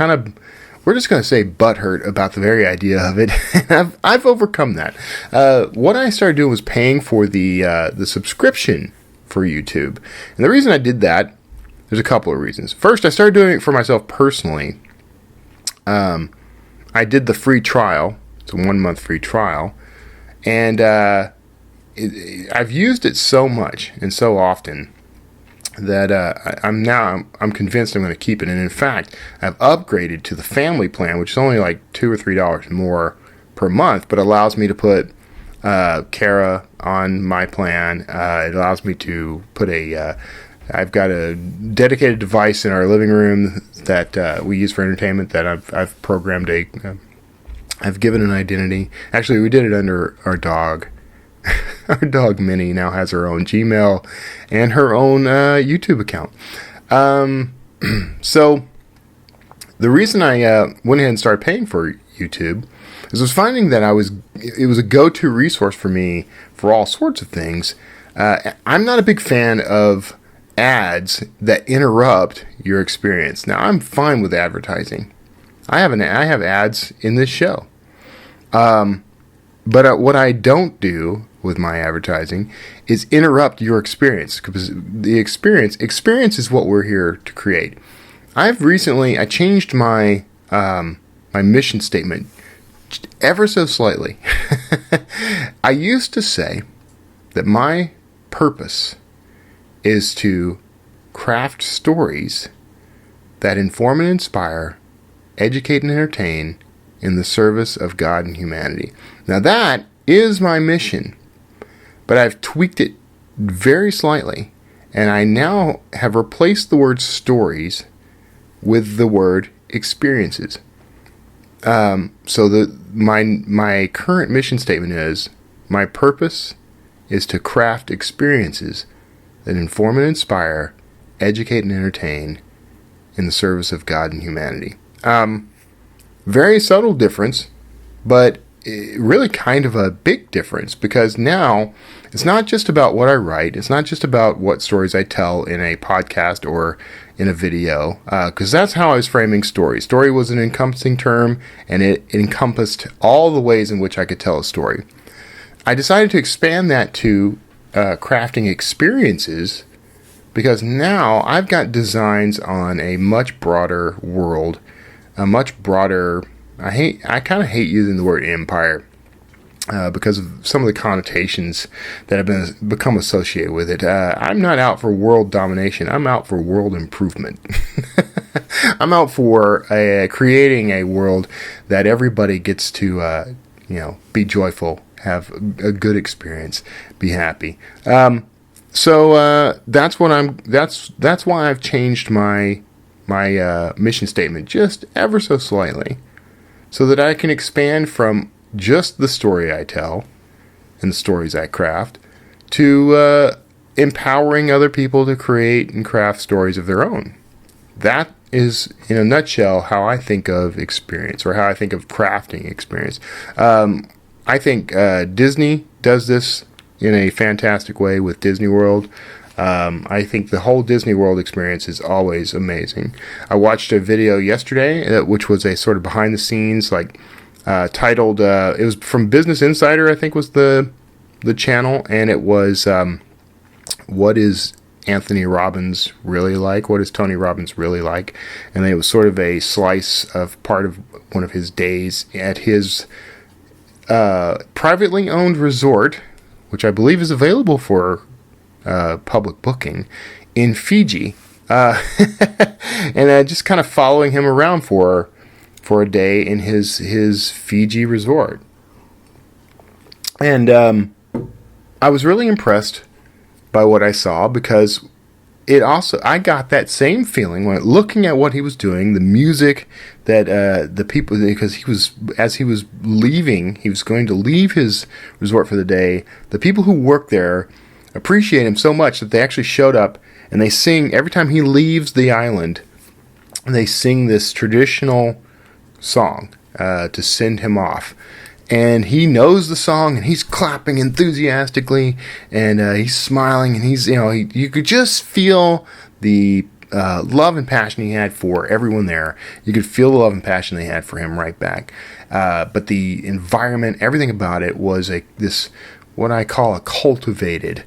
we're just going to say butthurt about the very idea of it. And I've overcome that. What I started doing was paying for the subscription for YouTube. And the reason I did that, there's a couple of reasons. First, I started doing it for myself personally. I did the free trial. It's a 1-month free trial. And I've used it so much and so often that I'm convinced I'm going to keep it. And in fact, I've upgraded to the family plan, which is only like $2 or $3 more per month, but allows me to put Kara on my plan. It allows me to put I've got a dedicated device in our living room that we use for entertainment that I've programmed I've given an identity. Actually, we did it under our dog. Our dog Minnie now has her own Gmail and her own YouTube account. So the reason I went ahead and started paying for YouTube is I was finding that it was a go-to resource for me for all sorts of things. I'm not a big fan of ads that interrupt your experience. Now, I'm fine with advertising. I have ads in this show. But what I don't do with my advertising is interrupt your experience, because the experience is what we're here to create. I changed my my mission statement ever so slightly. I used to say that my purpose is to craft stories that inform and inspire, educate and entertain in the service of God and humanity. Now that is my mission, but I've tweaked it very slightly, and I now have replaced the word stories with the word experiences. So my current mission statement is, my purpose is to craft experiences that inform and inspire, educate and entertain in the service of God and humanity. Very subtle difference, but really kind of a big difference, because now it's not just about what I write. It's not just about what stories I tell in a podcast or in a video, because that's how I was framing story. Story was an encompassing term, and it encompassed all the ways in which I could tell a story. I decided to expand that to crafting experiences, because now I've got designs on a much broader world a much broader. I kind of hate using the word empire. Because of some of the connotations that have become associated with it. I'm not out for world domination. I'm out for world improvement. I'm out for creating a world that everybody gets to, be joyful, have a good experience, be happy. So that's what that's why I've changed my mission statement just ever so slightly, so that I can expand from just the story I tell and the stories I craft to empowering other people to create and craft stories of their own. That is, in a nutshell, how I think of experience, or how I think of crafting experience. I think Disney does this in a fantastic way with Disney World. I think the whole Disney World experience is always amazing. I watched a video yesterday, which was a sort of behind the scenes, titled, it was from Business Insider, I think was the channel, and it was, what is Anthony Robbins really like? What is Tony Robbins really like? And it was sort of a slice of part of one of his days at his privately owned resort, which I believe is available for public booking, in Fiji. And just kind of following him around for a day in his Fiji resort. And I was really impressed by what I saw, because I got that same feeling when looking at what he was doing, the music that the people, because as he was leaving, he was going to leave his resort for the day. The people who work there appreciate him so much that they actually showed up and they sing every time he leaves the island. They sing this traditional song to send him off, and he knows the song, and he's clapping enthusiastically, and he's smiling, and he's you could just feel the love and passion he had for everyone there. You could feel the love and passion they had for him right back. But the environment, everything about it was this what I call a cultivated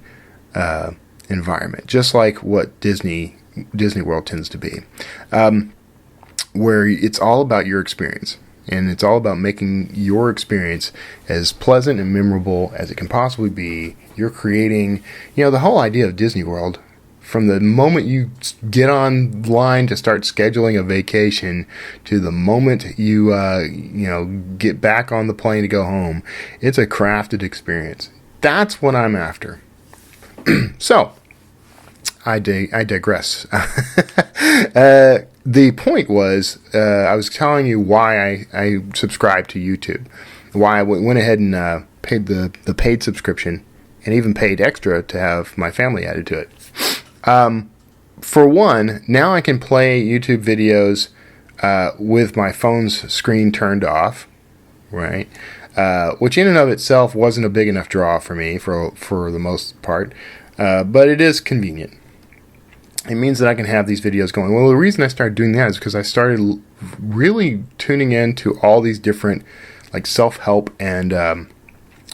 environment, just like what Disney World tends to be. Where it's all about your experience, and it's all about making your experience as pleasant and memorable as it can possibly be. You're creating, the whole idea of Disney World, from the moment you get online to start scheduling a vacation to the moment you get back on the plane to go home, it's a crafted experience. That's what I'm after. So, I digress. The point was, I was telling you why I subscribed to YouTube, why I went ahead and paid the paid subscription, and even paid extra to have my family added to it. For one, now I can play YouTube videos with my phone's screen turned off, right? Which in and of itself wasn't a big enough draw for me for the most part, but it is convenient. It means that I can have these videos going. Well, the reason I started doing that is because I started really tuning into all these different self-help and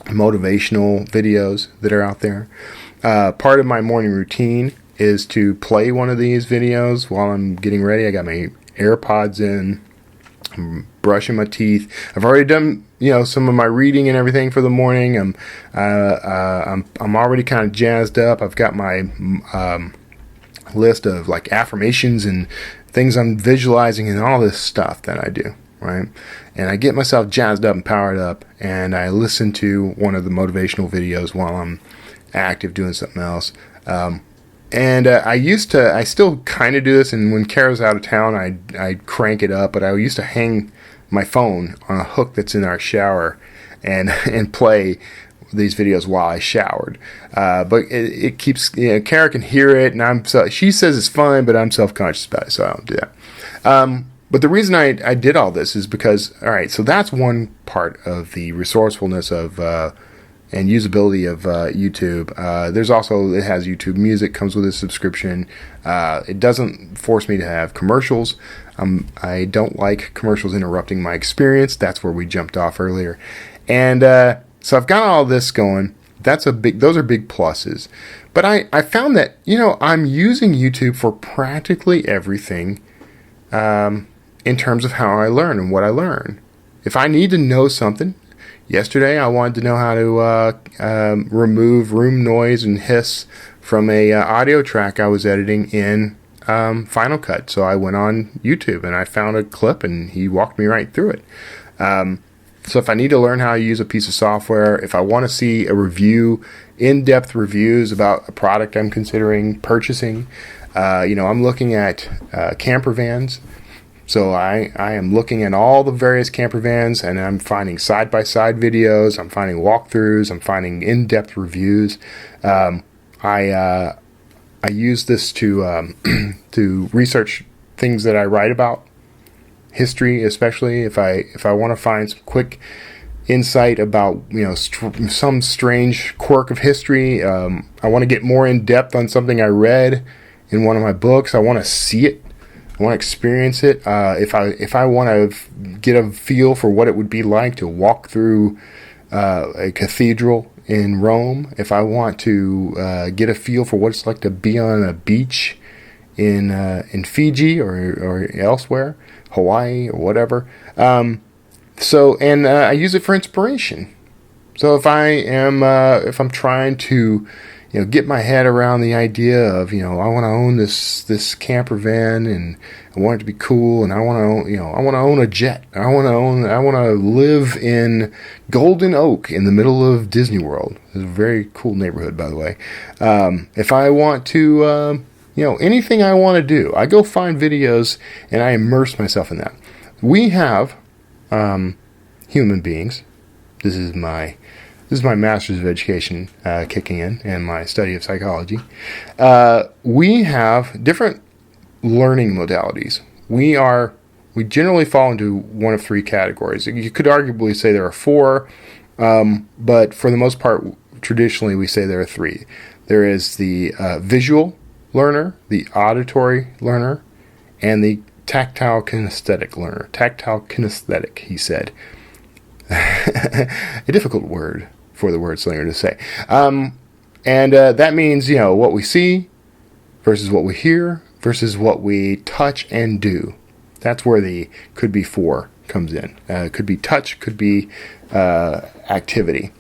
motivational videos that are out there. Part of my morning routine is to play one of these videos while I'm getting ready. I got my AirPods in, I'm brushing my teeth. I've already done some of my reading and everything for the morning. I'm already kind of jazzed up. I've got my list of affirmations and things I'm visualizing and all this stuff that I do, right? And I get myself jazzed up and powered up, and I listen to one of the motivational videos while I'm active doing something else. And I still kind of do this, and when Kara's out of town, I crank it up, but I used to hang my phone on a hook that's in our shower and play these videos while I showered. But it keeps, Kara can hear it, and she says it's fun, but I'm self-conscious about it, so I don't do that. But the reason I did all this is because, all right, so that's one part of the resourcefulness of and usability of YouTube. There's also, it has YouTube Music, comes with a subscription. It doesn't force me to have commercials. I don't like commercials interrupting my experience. That's where we jumped off earlier. And so I've got all this going. Those are big pluses. But I found that, I'm using YouTube for practically everything in in terms of how I learn and what I learn. If I need to know something, yesterday I wanted to know how to remove room noise and hiss from a audio track I was editing in Final Cut. So I went on YouTube and I found a clip and he walked me right through it. So if I need to learn how to use a piece of software, if I want to see a review, in-depth reviews about a product I'm considering purchasing, I'm looking at camper vans. So I am looking at all the various camper vans and I'm finding side-by-side videos, I'm finding walkthroughs, I'm finding in-depth reviews. I use this to to research things that I write about, history especially. If I want to find some quick insight about some strange quirk of history, I want to get more in depth on something I read in one of my books. I want to see it. I want to experience it. If I want to get a feel for what it would be like to walk through a cathedral in Rome, if I want to get a feel for what it's like to be on a beach in Fiji or elsewhere, Hawaii or whatever. I use it for inspiration. So if I'm trying to get my head around the idea of, I want to own this camper van and I want it to be cool and I want to own a jet. I want to live in Golden Oak in the middle of Disney World. It's a very cool neighborhood, by the way. If I want to, anything I want to do, I go find videos and I immerse myself in that. We have, human beings. This is my master's of education kicking in and my study of psychology. We have different learning modalities. We generally fall into one of three categories. You could arguably say there are four, but for the most part, traditionally we say there are three. There is the visual learner, the auditory learner, and the tactile kinesthetic learner. Tactile kinesthetic, he said. A difficult word for the Wordslinger to say. That means, what we see versus what we hear versus what we touch and do. That's where the could be four comes in. Could be touch, could be activity.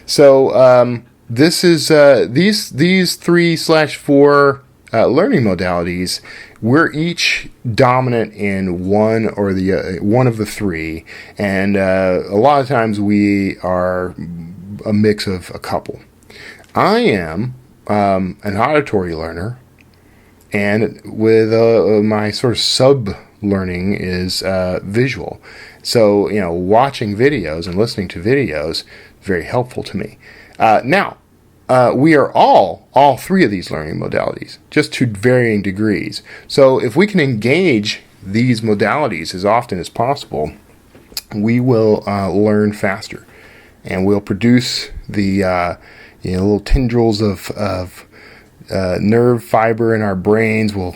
So this is these 3/4 learning modalities. We're each dominant in one or one of the three, and a lot of times we are a mix of a couple. I am an auditory learner, and with my sort of sub-learning is visual. So, watching videos and listening to videos is very helpful to me. Now, we are all three of these learning modalities, just to varying degrees. So if we can engage these modalities as often as possible, we will learn faster, and we'll produce the little tendrils of nerve fiber in our brains. We'll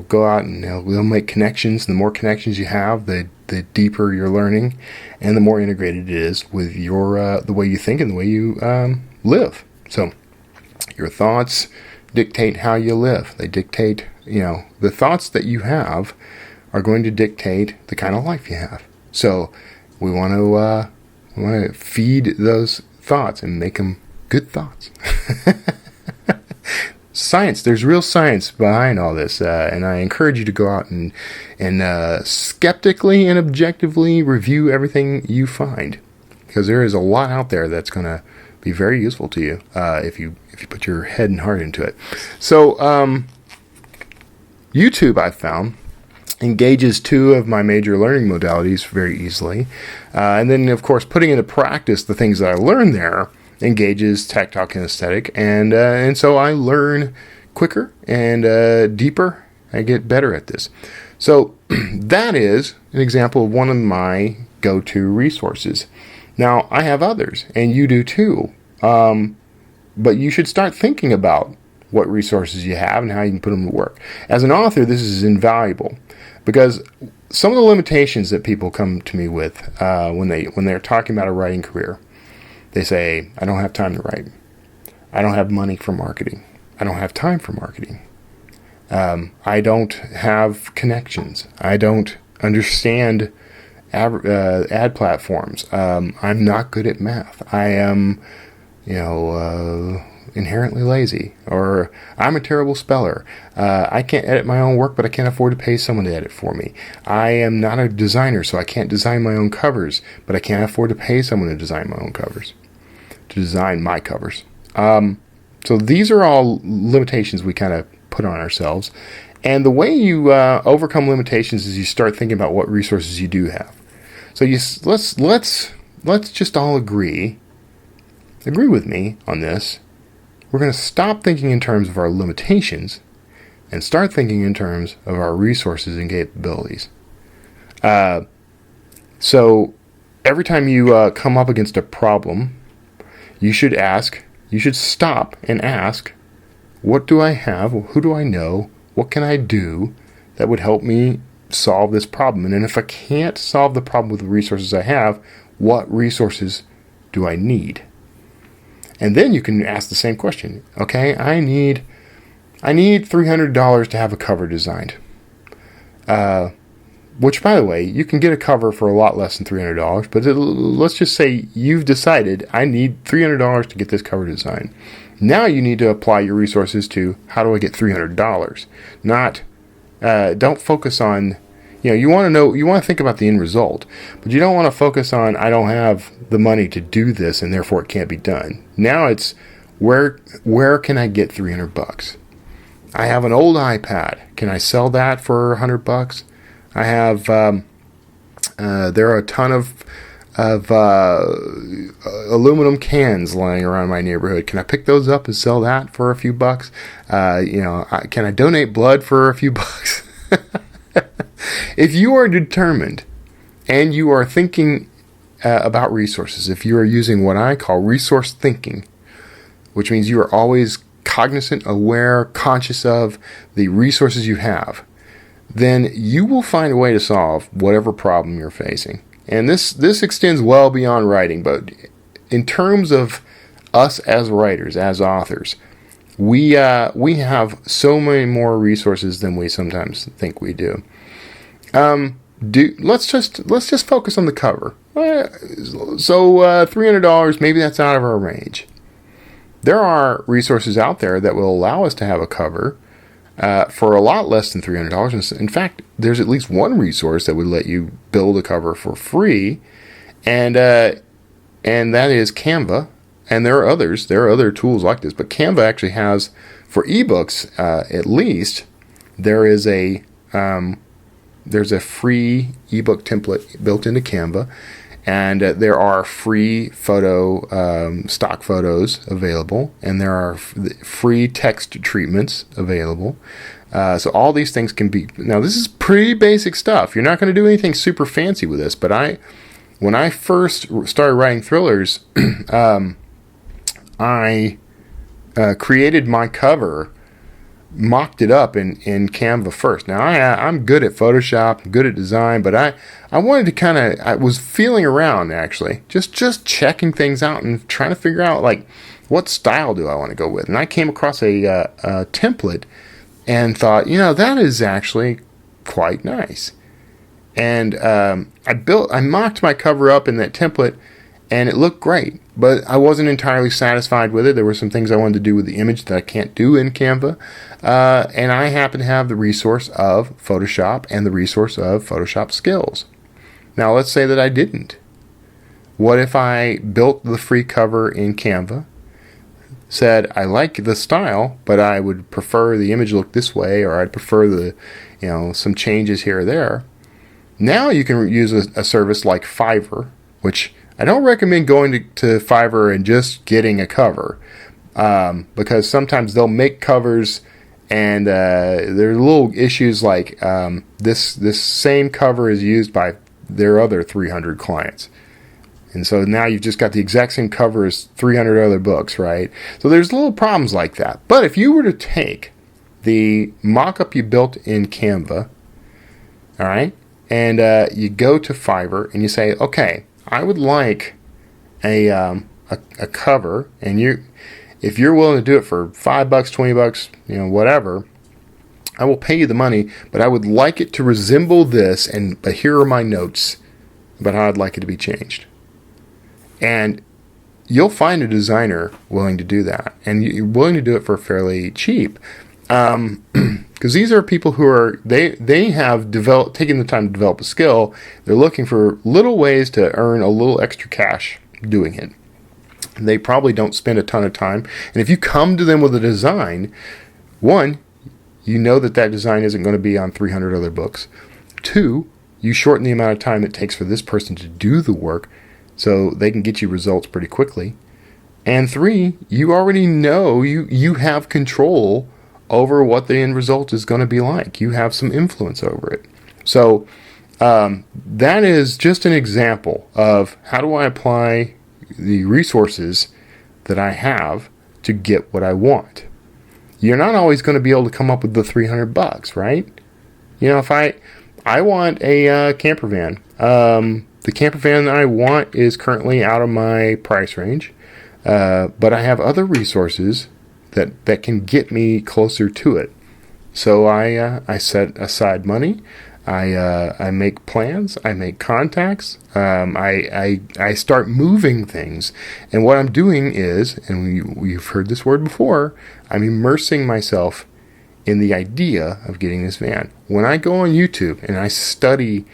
go out and we'll make connections. The more connections you have, the deeper your learning, and the more integrated it is with your the way you think and the way you live. So your thoughts dictate how you live. They dictate, the thoughts that you have are going to dictate the kind of life you have. So we want to feed those thoughts and make them good thoughts. Science, there's real science behind all this, and I encourage you to go out and skeptically and objectively review everything you find, because there is a lot out there that's going to be very useful to you if you put your head and heart into it. So YouTube, I've found, engages two of my major learning modalities very easily, and then of course putting into practice the things that I learned there engages tactile kinesthetic, and so I learn quicker and deeper. I get better at this. So that is an example of one of my go-to resources. Now, I have others, and you do too, but you should start thinking about what resources you have and how you can put them to work. As an author, this is invaluable, because some of the limitations that people come to me with when they're talking about a writing career, they say, I don't have time to write. I don't have money for marketing. I don't have time for marketing. I don't have connections. I don't understand ad platforms. I'm not good at math. I am, inherently lazy, or I'm a terrible speller. I can't edit my own work, but I can't afford to pay someone to edit for me. I am not a designer, so I can't design my own covers, but I can't afford to pay someone to design my own covers, to design my covers. So these are all limitations we kind of put on ourselves. And the way you overcome limitations is you start thinking about what resources you do have. So let's just all agree with me on this. We're going to stop thinking in terms of our limitations and start thinking in terms of our resources and capabilities. So every time you come up against a problem, you should stop and ask, what do I have? Who do I know? What can I do that would help me solve this problem? And then if I can't solve the problem with the resources I have, what resources do I need? And then you can ask the same question. Okay, I need $300 to have a cover designed. Which, by the way, you can get a cover for a lot less than $300. But let's just say you've decided I need $300 to get this cover designed. Now you need to apply your resources to how do I get $300? Not don't focus on. You want to think about the end result, but you don't want to focus on, I don't have the money to do this and therefore it can't be done. Now it's, where can I get $300? I have an old iPad. Can I sell that for $100? I have, there are a ton of aluminum cans lying around my neighborhood. Can I pick those up and sell that for a few bucks? Can I donate blood for a few bucks? If you are determined and you are thinking about resources, if you are using what I call resource thinking, which means you are always cognizant, aware, conscious of the resources you have, then you will find a way to solve whatever problem you're facing. And this extends well beyond writing, but in terms of us as writers, as authors, we have so many more resources than we sometimes think we do. Let's just focus on the cover. So $300, maybe that's out of our range. There are resources out there that will allow us to have a cover for a lot less than $300. In fact, there's at least one resource that would let you build a cover for free, and that is Canva. And there are others. There are other tools like this, but Canva actually has, for ebooks at least, there's a free ebook template built into Canva, and there are free stock photos available, and there are free text treatments available. So all these things can be. Now, this is pretty basic stuff. You're not going to do anything super fancy with this, but when I first started writing thrillers, I created my cover, mocked it up in Canva first. Now, I'm good at Photoshop, good at design, but I wanted to I was feeling around, actually, just checking things out and trying to figure out, like, what style do I want to go with. And I came across a template and thought, that is actually quite nice. And I mocked my cover up in that template, and it looked great, but I wasn't entirely satisfied with it. There were some things I wanted to do with the image that I can't do in Canva. And I happen to have the resource of Photoshop and the resource of Photoshop skills. Now, let's say that I didn't. What if I built the free cover in Canva, said, I like the style, but I would prefer the image look this way, or I'd prefer some changes here or there. Now you can use a service like Fiverr, which I don't recommend going to Fiverr and just getting a cover, because sometimes they'll make covers and there are little issues like this same cover is used by their other 300 clients. And so now you've just got the exact same cover as 300 other books, right? So there's little problems like that. But if you were to take the mock-up you built in Canva, all right, and you go to Fiverr and you say, okay, I would like a cover, and if you're willing to do it for $5, $20, whatever, I will pay you the money, but I would like it to resemble this, but here are my notes about how I'd like it to be changed. And you'll find a designer willing to do that, and you're willing to do it for fairly cheap. Because these are people who are, they have taken the time to develop a skill. They're looking for little ways to earn a little extra cash doing it. They probably don't spend a ton of time. And if you come to them with a design, one, you know that design isn't going to be on 300 other books. Two, you shorten the amount of time it takes for this person to do the work so they can get you results pretty quickly. And three, you already know you have control over what the end result is going to be like. You have some influence over it. So that is just an example of how do I apply the resources that I have to get what I want. You're not always going to be able to come up with the $300, right? You know, if I want a camper van. The camper van that I want is currently out of my price range, but I have other resources that can get me closer to it. So I set aside money. I make plans. I make contacts. I start moving things. And what I'm doing is, and we've heard this word before, I'm immersing myself in the idea of getting this van. When I go on YouTube and I study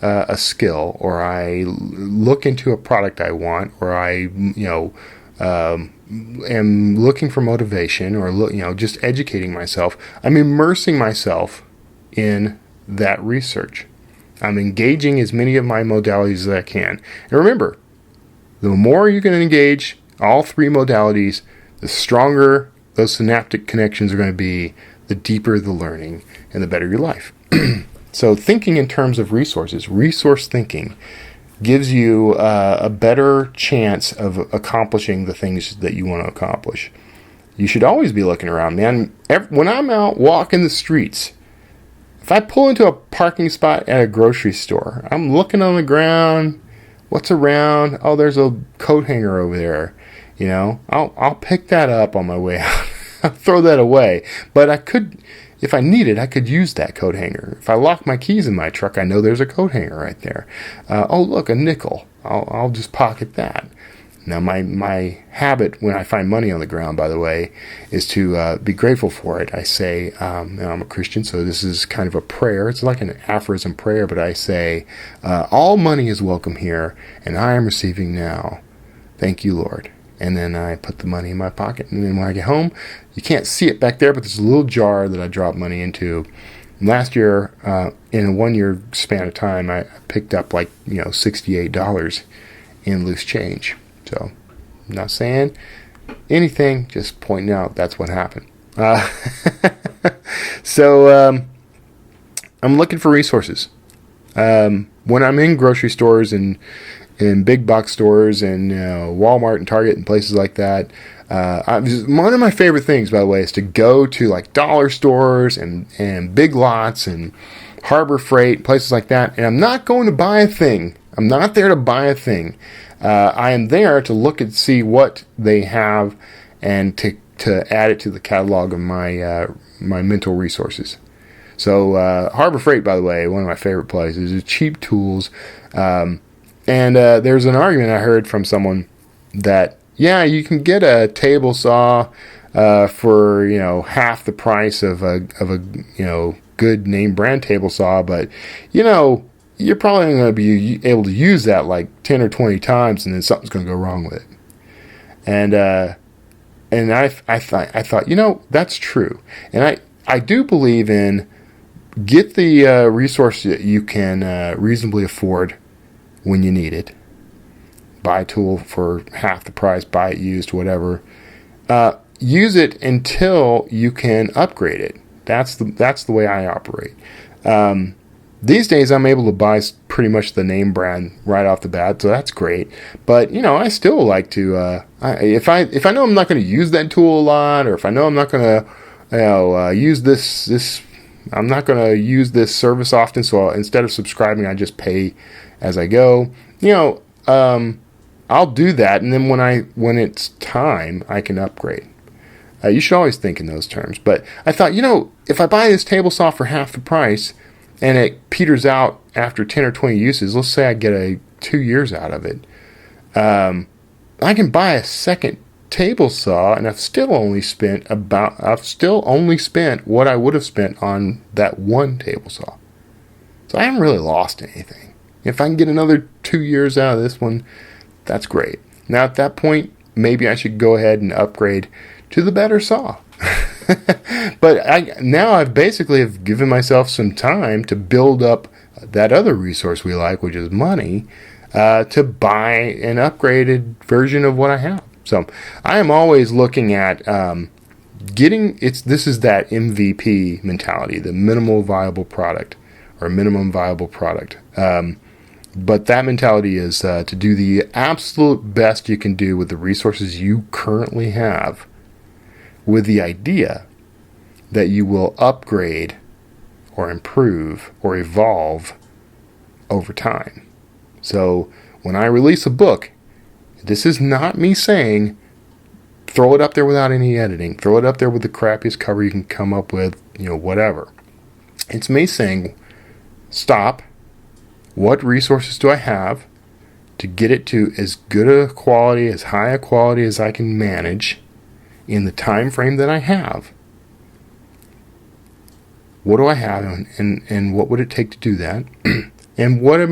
a skill, or I look into a product I want, or I am looking for motivation, or just educating myself, I'm immersing myself in that research. I'm engaging as many of my modalities as I can. And remember, the more you can engage all three modalities, the stronger those synaptic connections are going to be, the deeper the learning, and the better your life. So thinking in terms of resources, resource thinking gives you a better chance of accomplishing the things that you want to accomplish. You should always be looking around, man. When I'm out walking the streets, if I pull into a parking spot at a grocery store, I'm looking on the ground, what's around? Oh, there's a coat hanger over there. I'll pick that up on my way out. I'll throw that away. But I could, if I needed, I could use that coat hanger. If I lock my keys in my truck, I know there's a coat hanger right there. Oh, look, a nickel. I'll just pocket that. Now, my habit when I find money on the ground, by the way, is to be grateful for it. I say, I'm a Christian, so this is kind of a prayer. It's like an aphorism prayer, but I say, all money is welcome here, and I am receiving now. Thank you, Lord. And then I put the money in my pocket. And then when I get home, you can't see it back there, but there's a little jar that I drop money into. Last year, in a 1 year span of time, I picked up $68 in loose change. So, I'm not saying anything, just pointing out that's what happened. So, I'm looking for resources. When I'm in grocery stores and in big box stores and Walmart and Target and places like that, one of my favorite things, by the way, is to go to like dollar stores and Big Lots and Harbor Freight, places like that. And I'm not going to buy a thing. I'm not there to buy a thing. I am there to look and see what they have and to add it to the catalog of my mental resources. So Harbor Freight, by the way, one of my favorite places, is cheap tools. And there's an argument I heard from someone that, yeah, you can get a table saw for half the price of a good name brand table saw, but you're probably going to be able to use that like 10 or 20 times, and then something's going to go wrong with it. And I thought that's true, and I do believe in get the resource that you can reasonably afford when you need it. Buy a tool for half the price, buy it used, whatever. Use it until you can upgrade it. That's the way I operate. These days, I'm able to buy pretty much the name brand right off the bat, so that's great. But I still like to if I know I'm not going to use that tool a lot, or if I know I'm not going to use this. I'm not going to use this service often, so instead of subscribing, I just pay as I go. I'll do that, and then when it's time, I can upgrade. You should always think in those terms. But I thought, if I buy this table saw for half the price and it peters out after 10 or 20 uses, let's say I get 2 years out of it, I can buy a second table saw, and I've still only spent what I would have spent on that one table saw. So I haven't really lost anything. If I can get another 2 years out of this one, that's great. Now at that point, maybe I should go ahead and upgrade to the better saw. But I've basically have given myself some time to build up that other resource we like, which is money, to buy an upgraded version of what I have. So I am always looking at this is that MVP mentality, the minimal viable product or minimum viable product. But that mentality is to do the absolute best you can do with the resources you currently have, with the idea that you will upgrade or improve or evolve over time. So when I release a book, this is not me saying throw it up there without any editing, throw it up there with the crappiest cover you can come up with, whatever. It's me saying, stop. What resources do I have to get it to as good a quality, as high a quality as I can manage in the time frame that I have? What do I have, and what would it take to do that? And where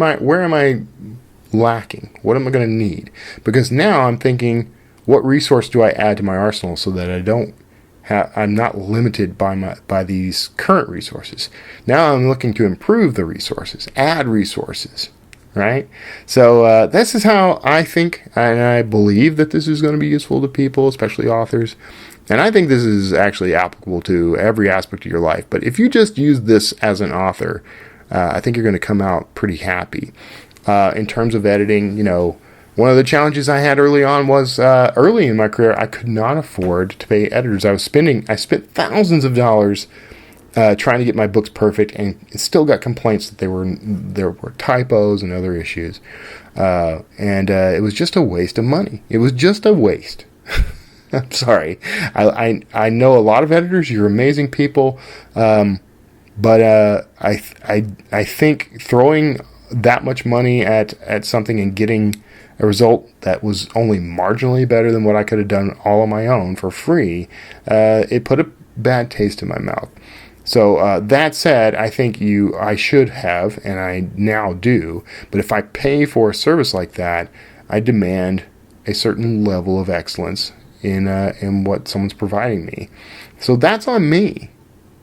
am I lacking? What am I going to need? Because now I'm thinking, what resource do I add to my arsenal so that I'm not limited by these current resources? Now I'm looking to improve the resources, add resources, right? So this is how I think, and I believe that this is going to be useful to people, especially authors. And I think this is actually applicable to every aspect of your life. But if you just use this as an author, I think you're going to come out pretty happy. In terms of editing, one of the challenges I had early on was early in my career, I could not afford to pay editors. I spent thousands of dollars trying to get my books perfect, and still got complaints that there were typos and other issues. And it was just a waste of money. It was just a waste. I'm sorry. I know a lot of editors. You're amazing people. But I think throwing that much money at something and getting a result that was only marginally better than what I could have done all on my own for free, it put a bad taste in my mouth. So that said, I think I should have, and I now do. But if I pay for a service like that, I demand a certain level of excellence in what someone's providing me. So that's on me.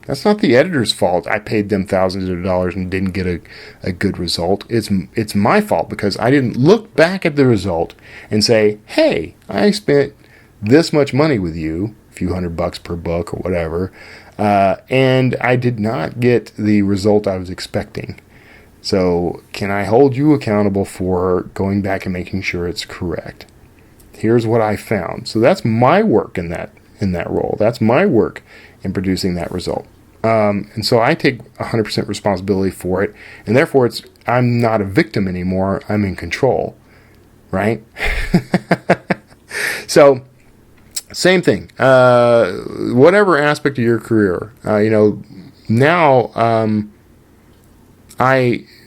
That's not the editor's fault. I paid them thousands of dollars and didn't get a good result. It's my fault because I didn't look back at the result and say, hey, I spent this much money with you, a few $100 per book or whatever, and I did not get the result I was expecting. So can I hold you accountable for going back and making sure it's correct? Here's what I found. So that's my work in that role. That's my work in producing that result. And so I take 100% responsibility for it, and therefore I'm not a victim anymore. I'm in control, right? So same thing. Whatever aspect of your career, now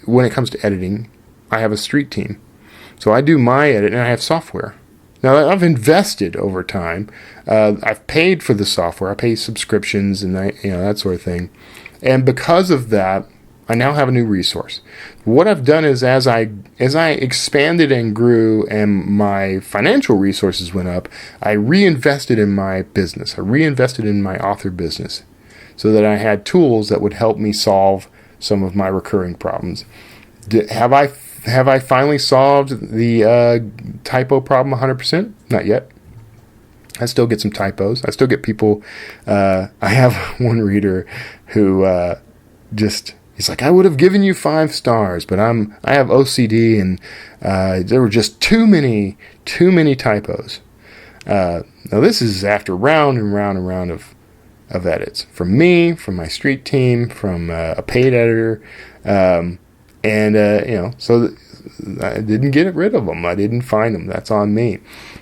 when it comes to editing, I have a street team. So I do my edit, and I have software. Now, I've invested over time. I've paid for the software. I pay subscriptions and that sort of thing. And because of that, I now have a new resource. What I've done is as I expanded and grew and my financial resources went up, I reinvested in my business. I reinvested in my author business so that I had tools that would help me solve some of my recurring problems. Have I finally solved the typo problem 100%? Not yet. I still get some typos. I still get people. I have one reader who he's like, I would have given you 5 stars, but I have OCD, and there were just too many typos. Now this is after round and round and round of edits from me, from my street team, from a paid editor. So I didn't get rid of them. I didn't find them. That's on me.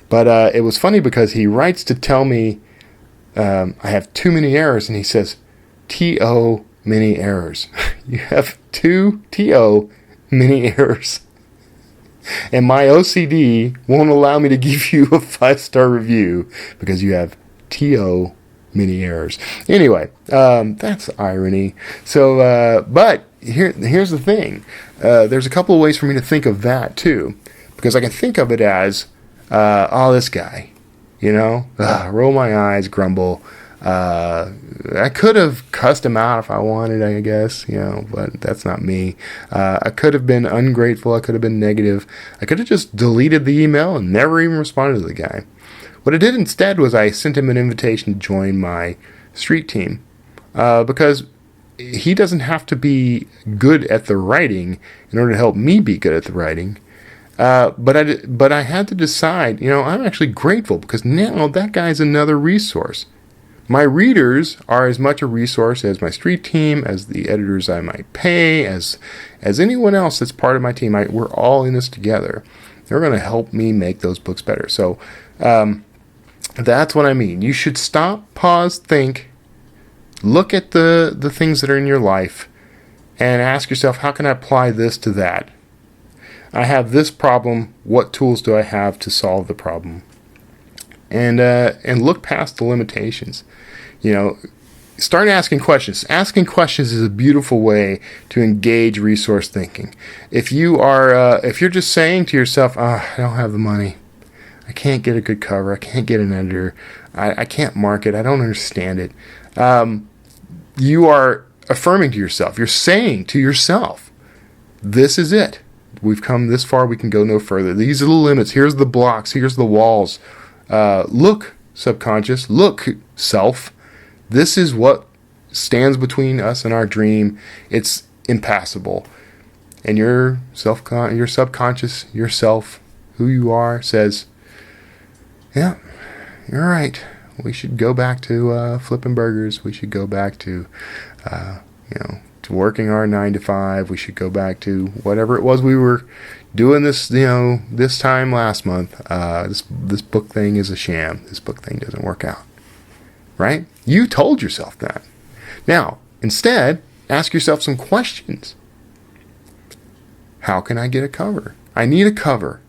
But it was funny because he writes to tell me I have too many errors. And he says, T-O, many errors. You have two T-O, many errors. And my OCD won't allow me to give you a 5-star review because you have T-O, many errors. Anyway, that's irony. So, but here's the thing. There's a couple of ways for me to think of that too, because I can think of it as, this guy, roll my eyes, grumble. I could have cussed him out if I wanted, I guess, but that's not me. I could have been ungrateful. I could have been negative. I could have just deleted the email and never even responded to the guy. What I did instead was I sent him an invitation to join my street team, because he doesn't have to be good at the writing in order to help me be good at the writing. But I had to decide, I'm actually grateful because now that guy's another resource. My readers are as much a resource as my street team, as the editors I might pay, as anyone else that's part of my team. We're all in this together. They're going to help me make those books better. So that's what I mean. You should stop, pause, think, look at the things that are in your life, and ask yourself, how can I apply this to that? I have this problem. What tools do I have to solve the problem? And look past the limitations. Start asking questions. Asking questions is a beautiful way to engage resource thinking. If you're just saying to yourself, I don't have the money, I can't get a good cover, I can't get an editor, I can't market, I don't understand it, you are affirming to yourself. You're saying to yourself, this is it. We've come this far, we can go no further. These are the limits. Here's the blocks. Here's the walls. Look, subconscious. Look, self. This is what stands between us and our dream. It's impassable. And your subconscious, yourself, who you are, says, yeah, you're right. We should go back to flipping burgers. We should go back to, to working our 9 to 5. We should go back to whatever it was we were doing this, this time last month. This book thing is a sham. This book thing doesn't work out. Right? You told yourself that. Now, instead, ask yourself some questions. How can I get a cover? I need a cover.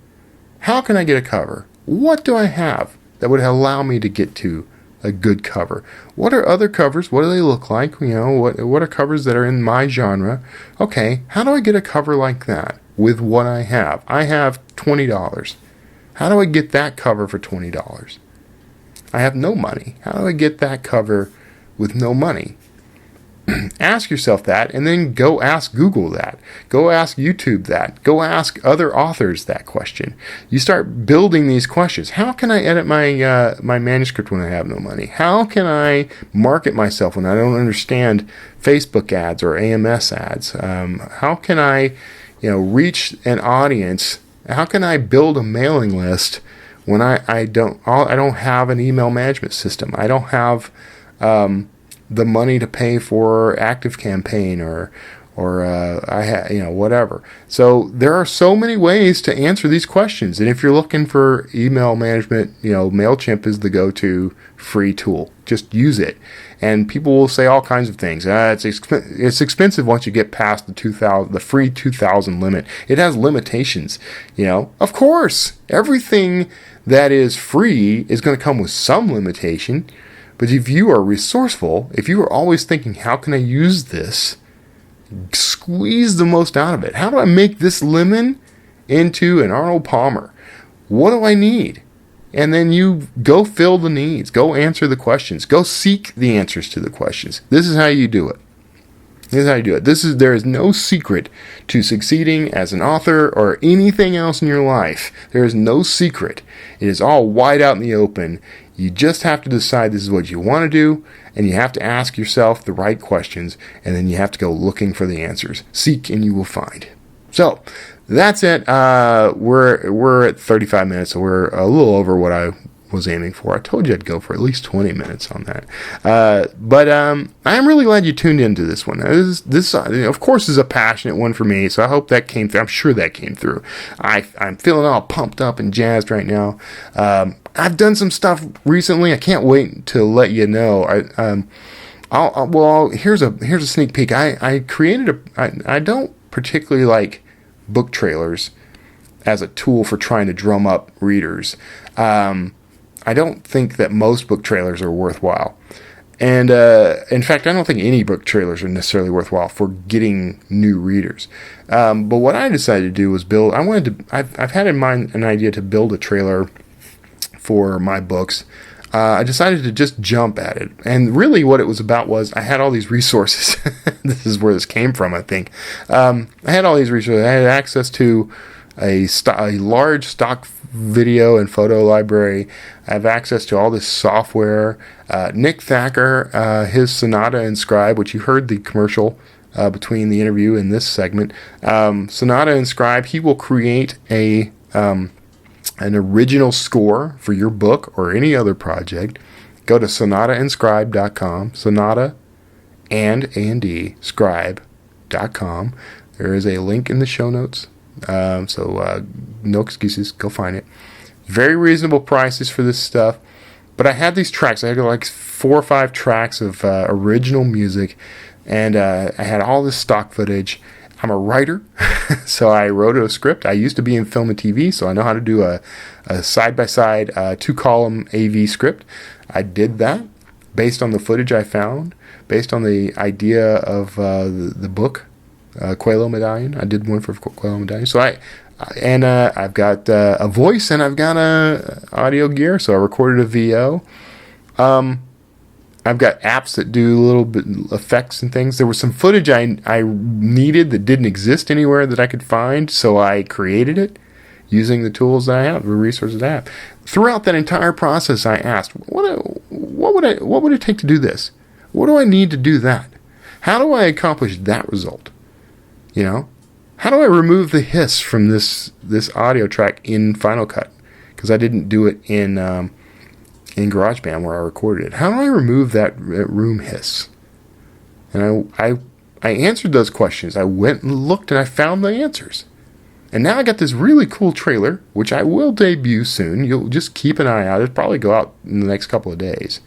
How can I get a cover? What do I have that would allow me to get to a good cover? What are other covers? What do they look like? What are covers that are in my genre? Okay, how do I get a cover like that with what I have? I have $20. How do I get that cover for $20? I have no money. How do I get that cover with no money? Ask yourself that, and then go ask Google that. Go ask YouTube that. Go ask other authors that question. You start building these questions. How can I edit my my manuscript when I have no money? How can I market myself when I don't understand Facebook ads or AMS ads? How can I, reach an audience? How can I build a mailing list when I don't have an email management system? I don't have the money to pay for ActiveCampaign or whatever. So there are so many ways to answer these questions. And if you're looking for email management, MailChimp is the go-to free tool. Just use it. And people will say all kinds of things. It's expensive once you get past the free 2,000 limit. It has limitations. Of course, everything that is free is going to come with some limitation. But if you are resourceful, if you are always thinking, how can I use this? Squeeze the most out of it. How do I make this lemon into an Arnold Palmer? What do I need? And then you go fill the needs. Go answer the questions. Go seek the answers to the questions. This is how you do it. There is no secret to succeeding as an author or anything else in your life. There is no secret. It is all wide out in the open. You just have to decide this is what you want to do, and you have to ask yourself the right questions, and then you have to go looking for the answers. Seek and you will find. So that's it. We're at 35 minutes, so we're a little over what I was aiming for. I told you I'd go for at least 20 minutes on that. But I'm really glad you tuned into this one. This of course, is a passionate one for me, so I hope that came through. I'm sure that came through. I'm feeling all pumped up and jazzed right now. I've done some stuff recently. I can't wait to let you know. Here's a sneak peek. I created I don't particularly like book trailers as a tool for trying to drum up readers. I don't think that most book trailers are worthwhile. And in fact, I don't think any book trailers are necessarily worthwhile for getting new readers. But what I decided to do was I've had in mind an idea to build a trailer for my books. I decided to just jump at it. And really what it was about was I had all these resources. This is where this came from, I think. I had all these resources. I had access to a large stock video and photo library. I have access to all this software. Nick Thacker, his Sonata and Scribe, which you heard the commercial between the interview and this segment. Sonata and Scribe, he will create an original score for your book or any other project. Go to sonataandscribe.com, sonata and scribe.com. There is a link in the show notes. So no excuses, go find it. Very reasonable prices for this stuff. But I had these tracks. I had like 4 or 5 tracks of original music, and I had all this stock footage. I'm a writer, so I wrote a script. I used to be in film and TV, so I know how to do a side-by-side 2-column AV script. I did that based on the footage I found, based on the idea of the book, Quello Medallion. I did one for Quello Medallion. So I've got a voice and I've got a audio gear, so I recorded a VO. I've got apps that do little bit effects and things. There was some footage I needed that didn't exist anywhere that I could find, so I created it using the tools that I have, the resources I have. Throughout that entire process, I asked, what would it take to do this? What do I need to do that? How do I accomplish that result? You know, how do I remove the hiss from this audio track in Final Cut? Because I didn't do it in GarageBand where I recorded it. How do I remove that room hiss? And I answered those questions. I went and looked and I found the answers. And now I got this really cool trailer, which I will debut soon. You'll just keep an eye out. It'll probably go out in the next couple of days.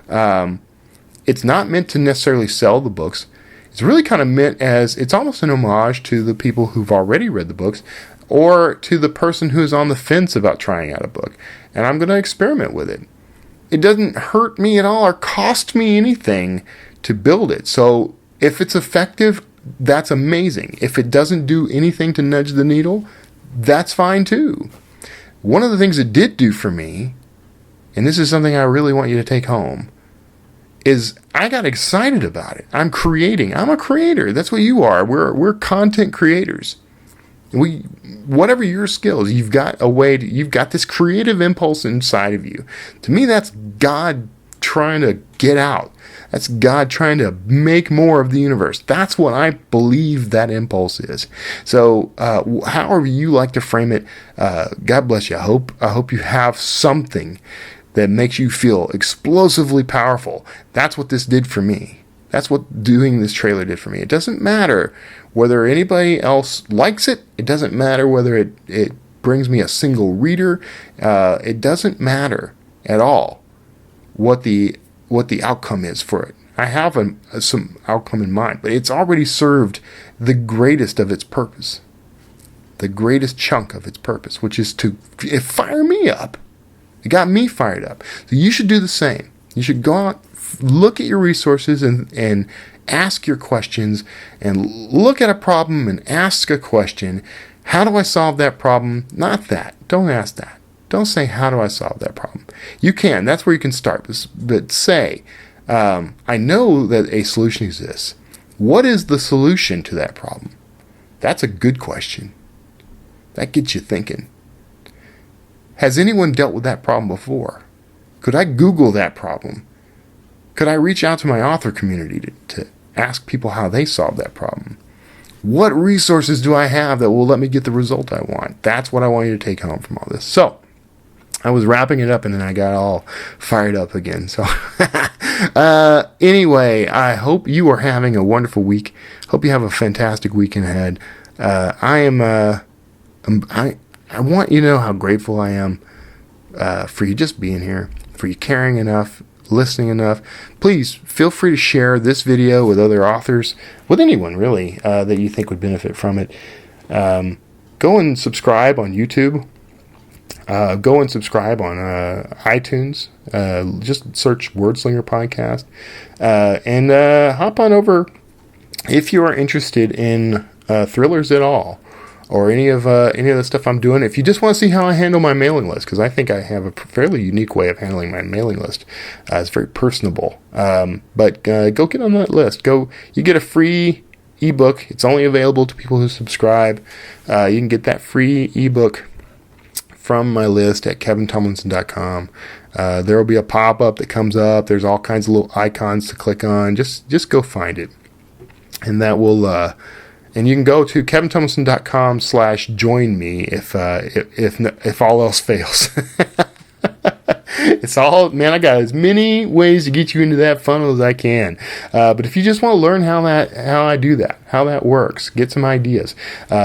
It's not meant to necessarily sell the books. It's really kind of meant as, it's almost an homage to the people who've already read the books or to the person who's on the fence about trying out a book. And I'm going to experiment with it. It doesn't hurt me at all or cost me anything to build it. So if it's effective, that's amazing. If it doesn't do anything to nudge the needle, that's fine too. One of the things it did do for me, and this is something I really want you to take home, is I got excited about it. I'm creating. I'm a creator. That's what you are. We're content creators. Whatever your skills, you've got this creative impulse inside of you. To me, that's God trying to get out. That's God trying to make more of the universe. That's what I believe that impulse is. So, however you like to frame it, God bless you. I hope you have something that makes you feel explosively powerful. That's what this did for me. That's what doing this trailer did for me. It doesn't matter whether anybody else likes it. It doesn't matter whether it brings me a single reader. It doesn't matter at all what the outcome is for it. I have some outcome in mind, but it's already served the greatest of its purpose, the greatest chunk of its purpose, which is to fire me up. It got me fired up. So you should do the same. You should go out, look at your resources and ask your questions and look at a problem and ask a question. How do I solve that problem? Not that. Don't ask that. Don't say, how do I solve that problem? You can. That's where you can start. But say, I know that a solution exists. What is the solution to that problem? That's a good question. That gets you thinking. Has anyone dealt with that problem before? Could I Google that problem? Could I reach out to my author community to ask people how they solve that problem? What resources do I have that will let me get the result I want? That's what I want you to take home from all this. So, I was wrapping it up and then I got all fired up again. So, anyway, I hope you are having a wonderful week. Hope you have a fantastic weekend ahead. I want you to know how grateful I am for you just being here, for you caring enough, listening enough. Please feel free to share this video with other authors, with anyone really that you think would benefit from it. Go and subscribe on YouTube. Go and subscribe on iTunes. Just search Wordslinger Podcast. And hop on over if you are interested in thrillers at all, or any of the stuff I'm doing. If you just want to see how I handle my mailing list, because I think I have a fairly unique way of handling my mailing list. It's very personable. But go get on that list. You get a free ebook. It's only available to people who subscribe. You can get that free ebook from my list at kevintomlinson.com. There will be a pop-up that comes up. There's all kinds of little icons to click on. Just go find it. And that will, and you can go to kevintomlinson.com/join me if all else fails. It's all, man, I got as many ways to get you into that funnel as I can. But if you just want to learn how I do that, how that works, get some ideas,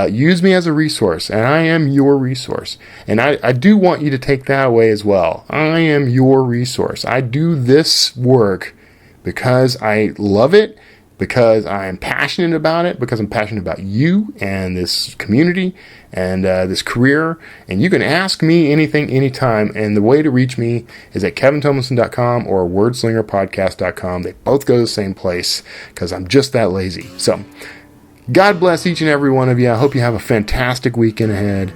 use me as a resource, and I am your resource. And I do want you to take that away as well. I am your resource. I do this work because I love it, because I'm passionate about it, because I'm passionate about you and this community and this career. And you can ask me anything, anytime. And the way to reach me is at kevintomlinson.com or wordslingerpodcast.com. They both go to the same place because I'm just that lazy. So God bless each and every one of you. I hope you have a fantastic weekend ahead.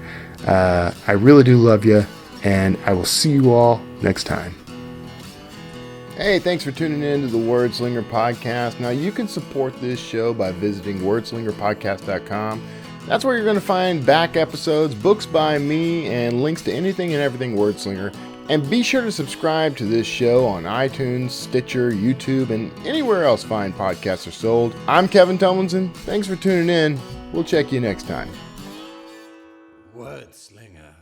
I really do love you, and I will see you all next time. Hey, thanks for tuning in to the Wordslinger Podcast. Now, you can support this show by visiting wordslingerpodcast.com. That's where you're going to find back episodes, books by me, and links to anything and everything Wordslinger. And be sure to subscribe to this show on iTunes, Stitcher, YouTube, and anywhere else fine podcasts are sold. I'm Kevin Tomlinson. Thanks for tuning in. We'll check you next time. Wordslinger.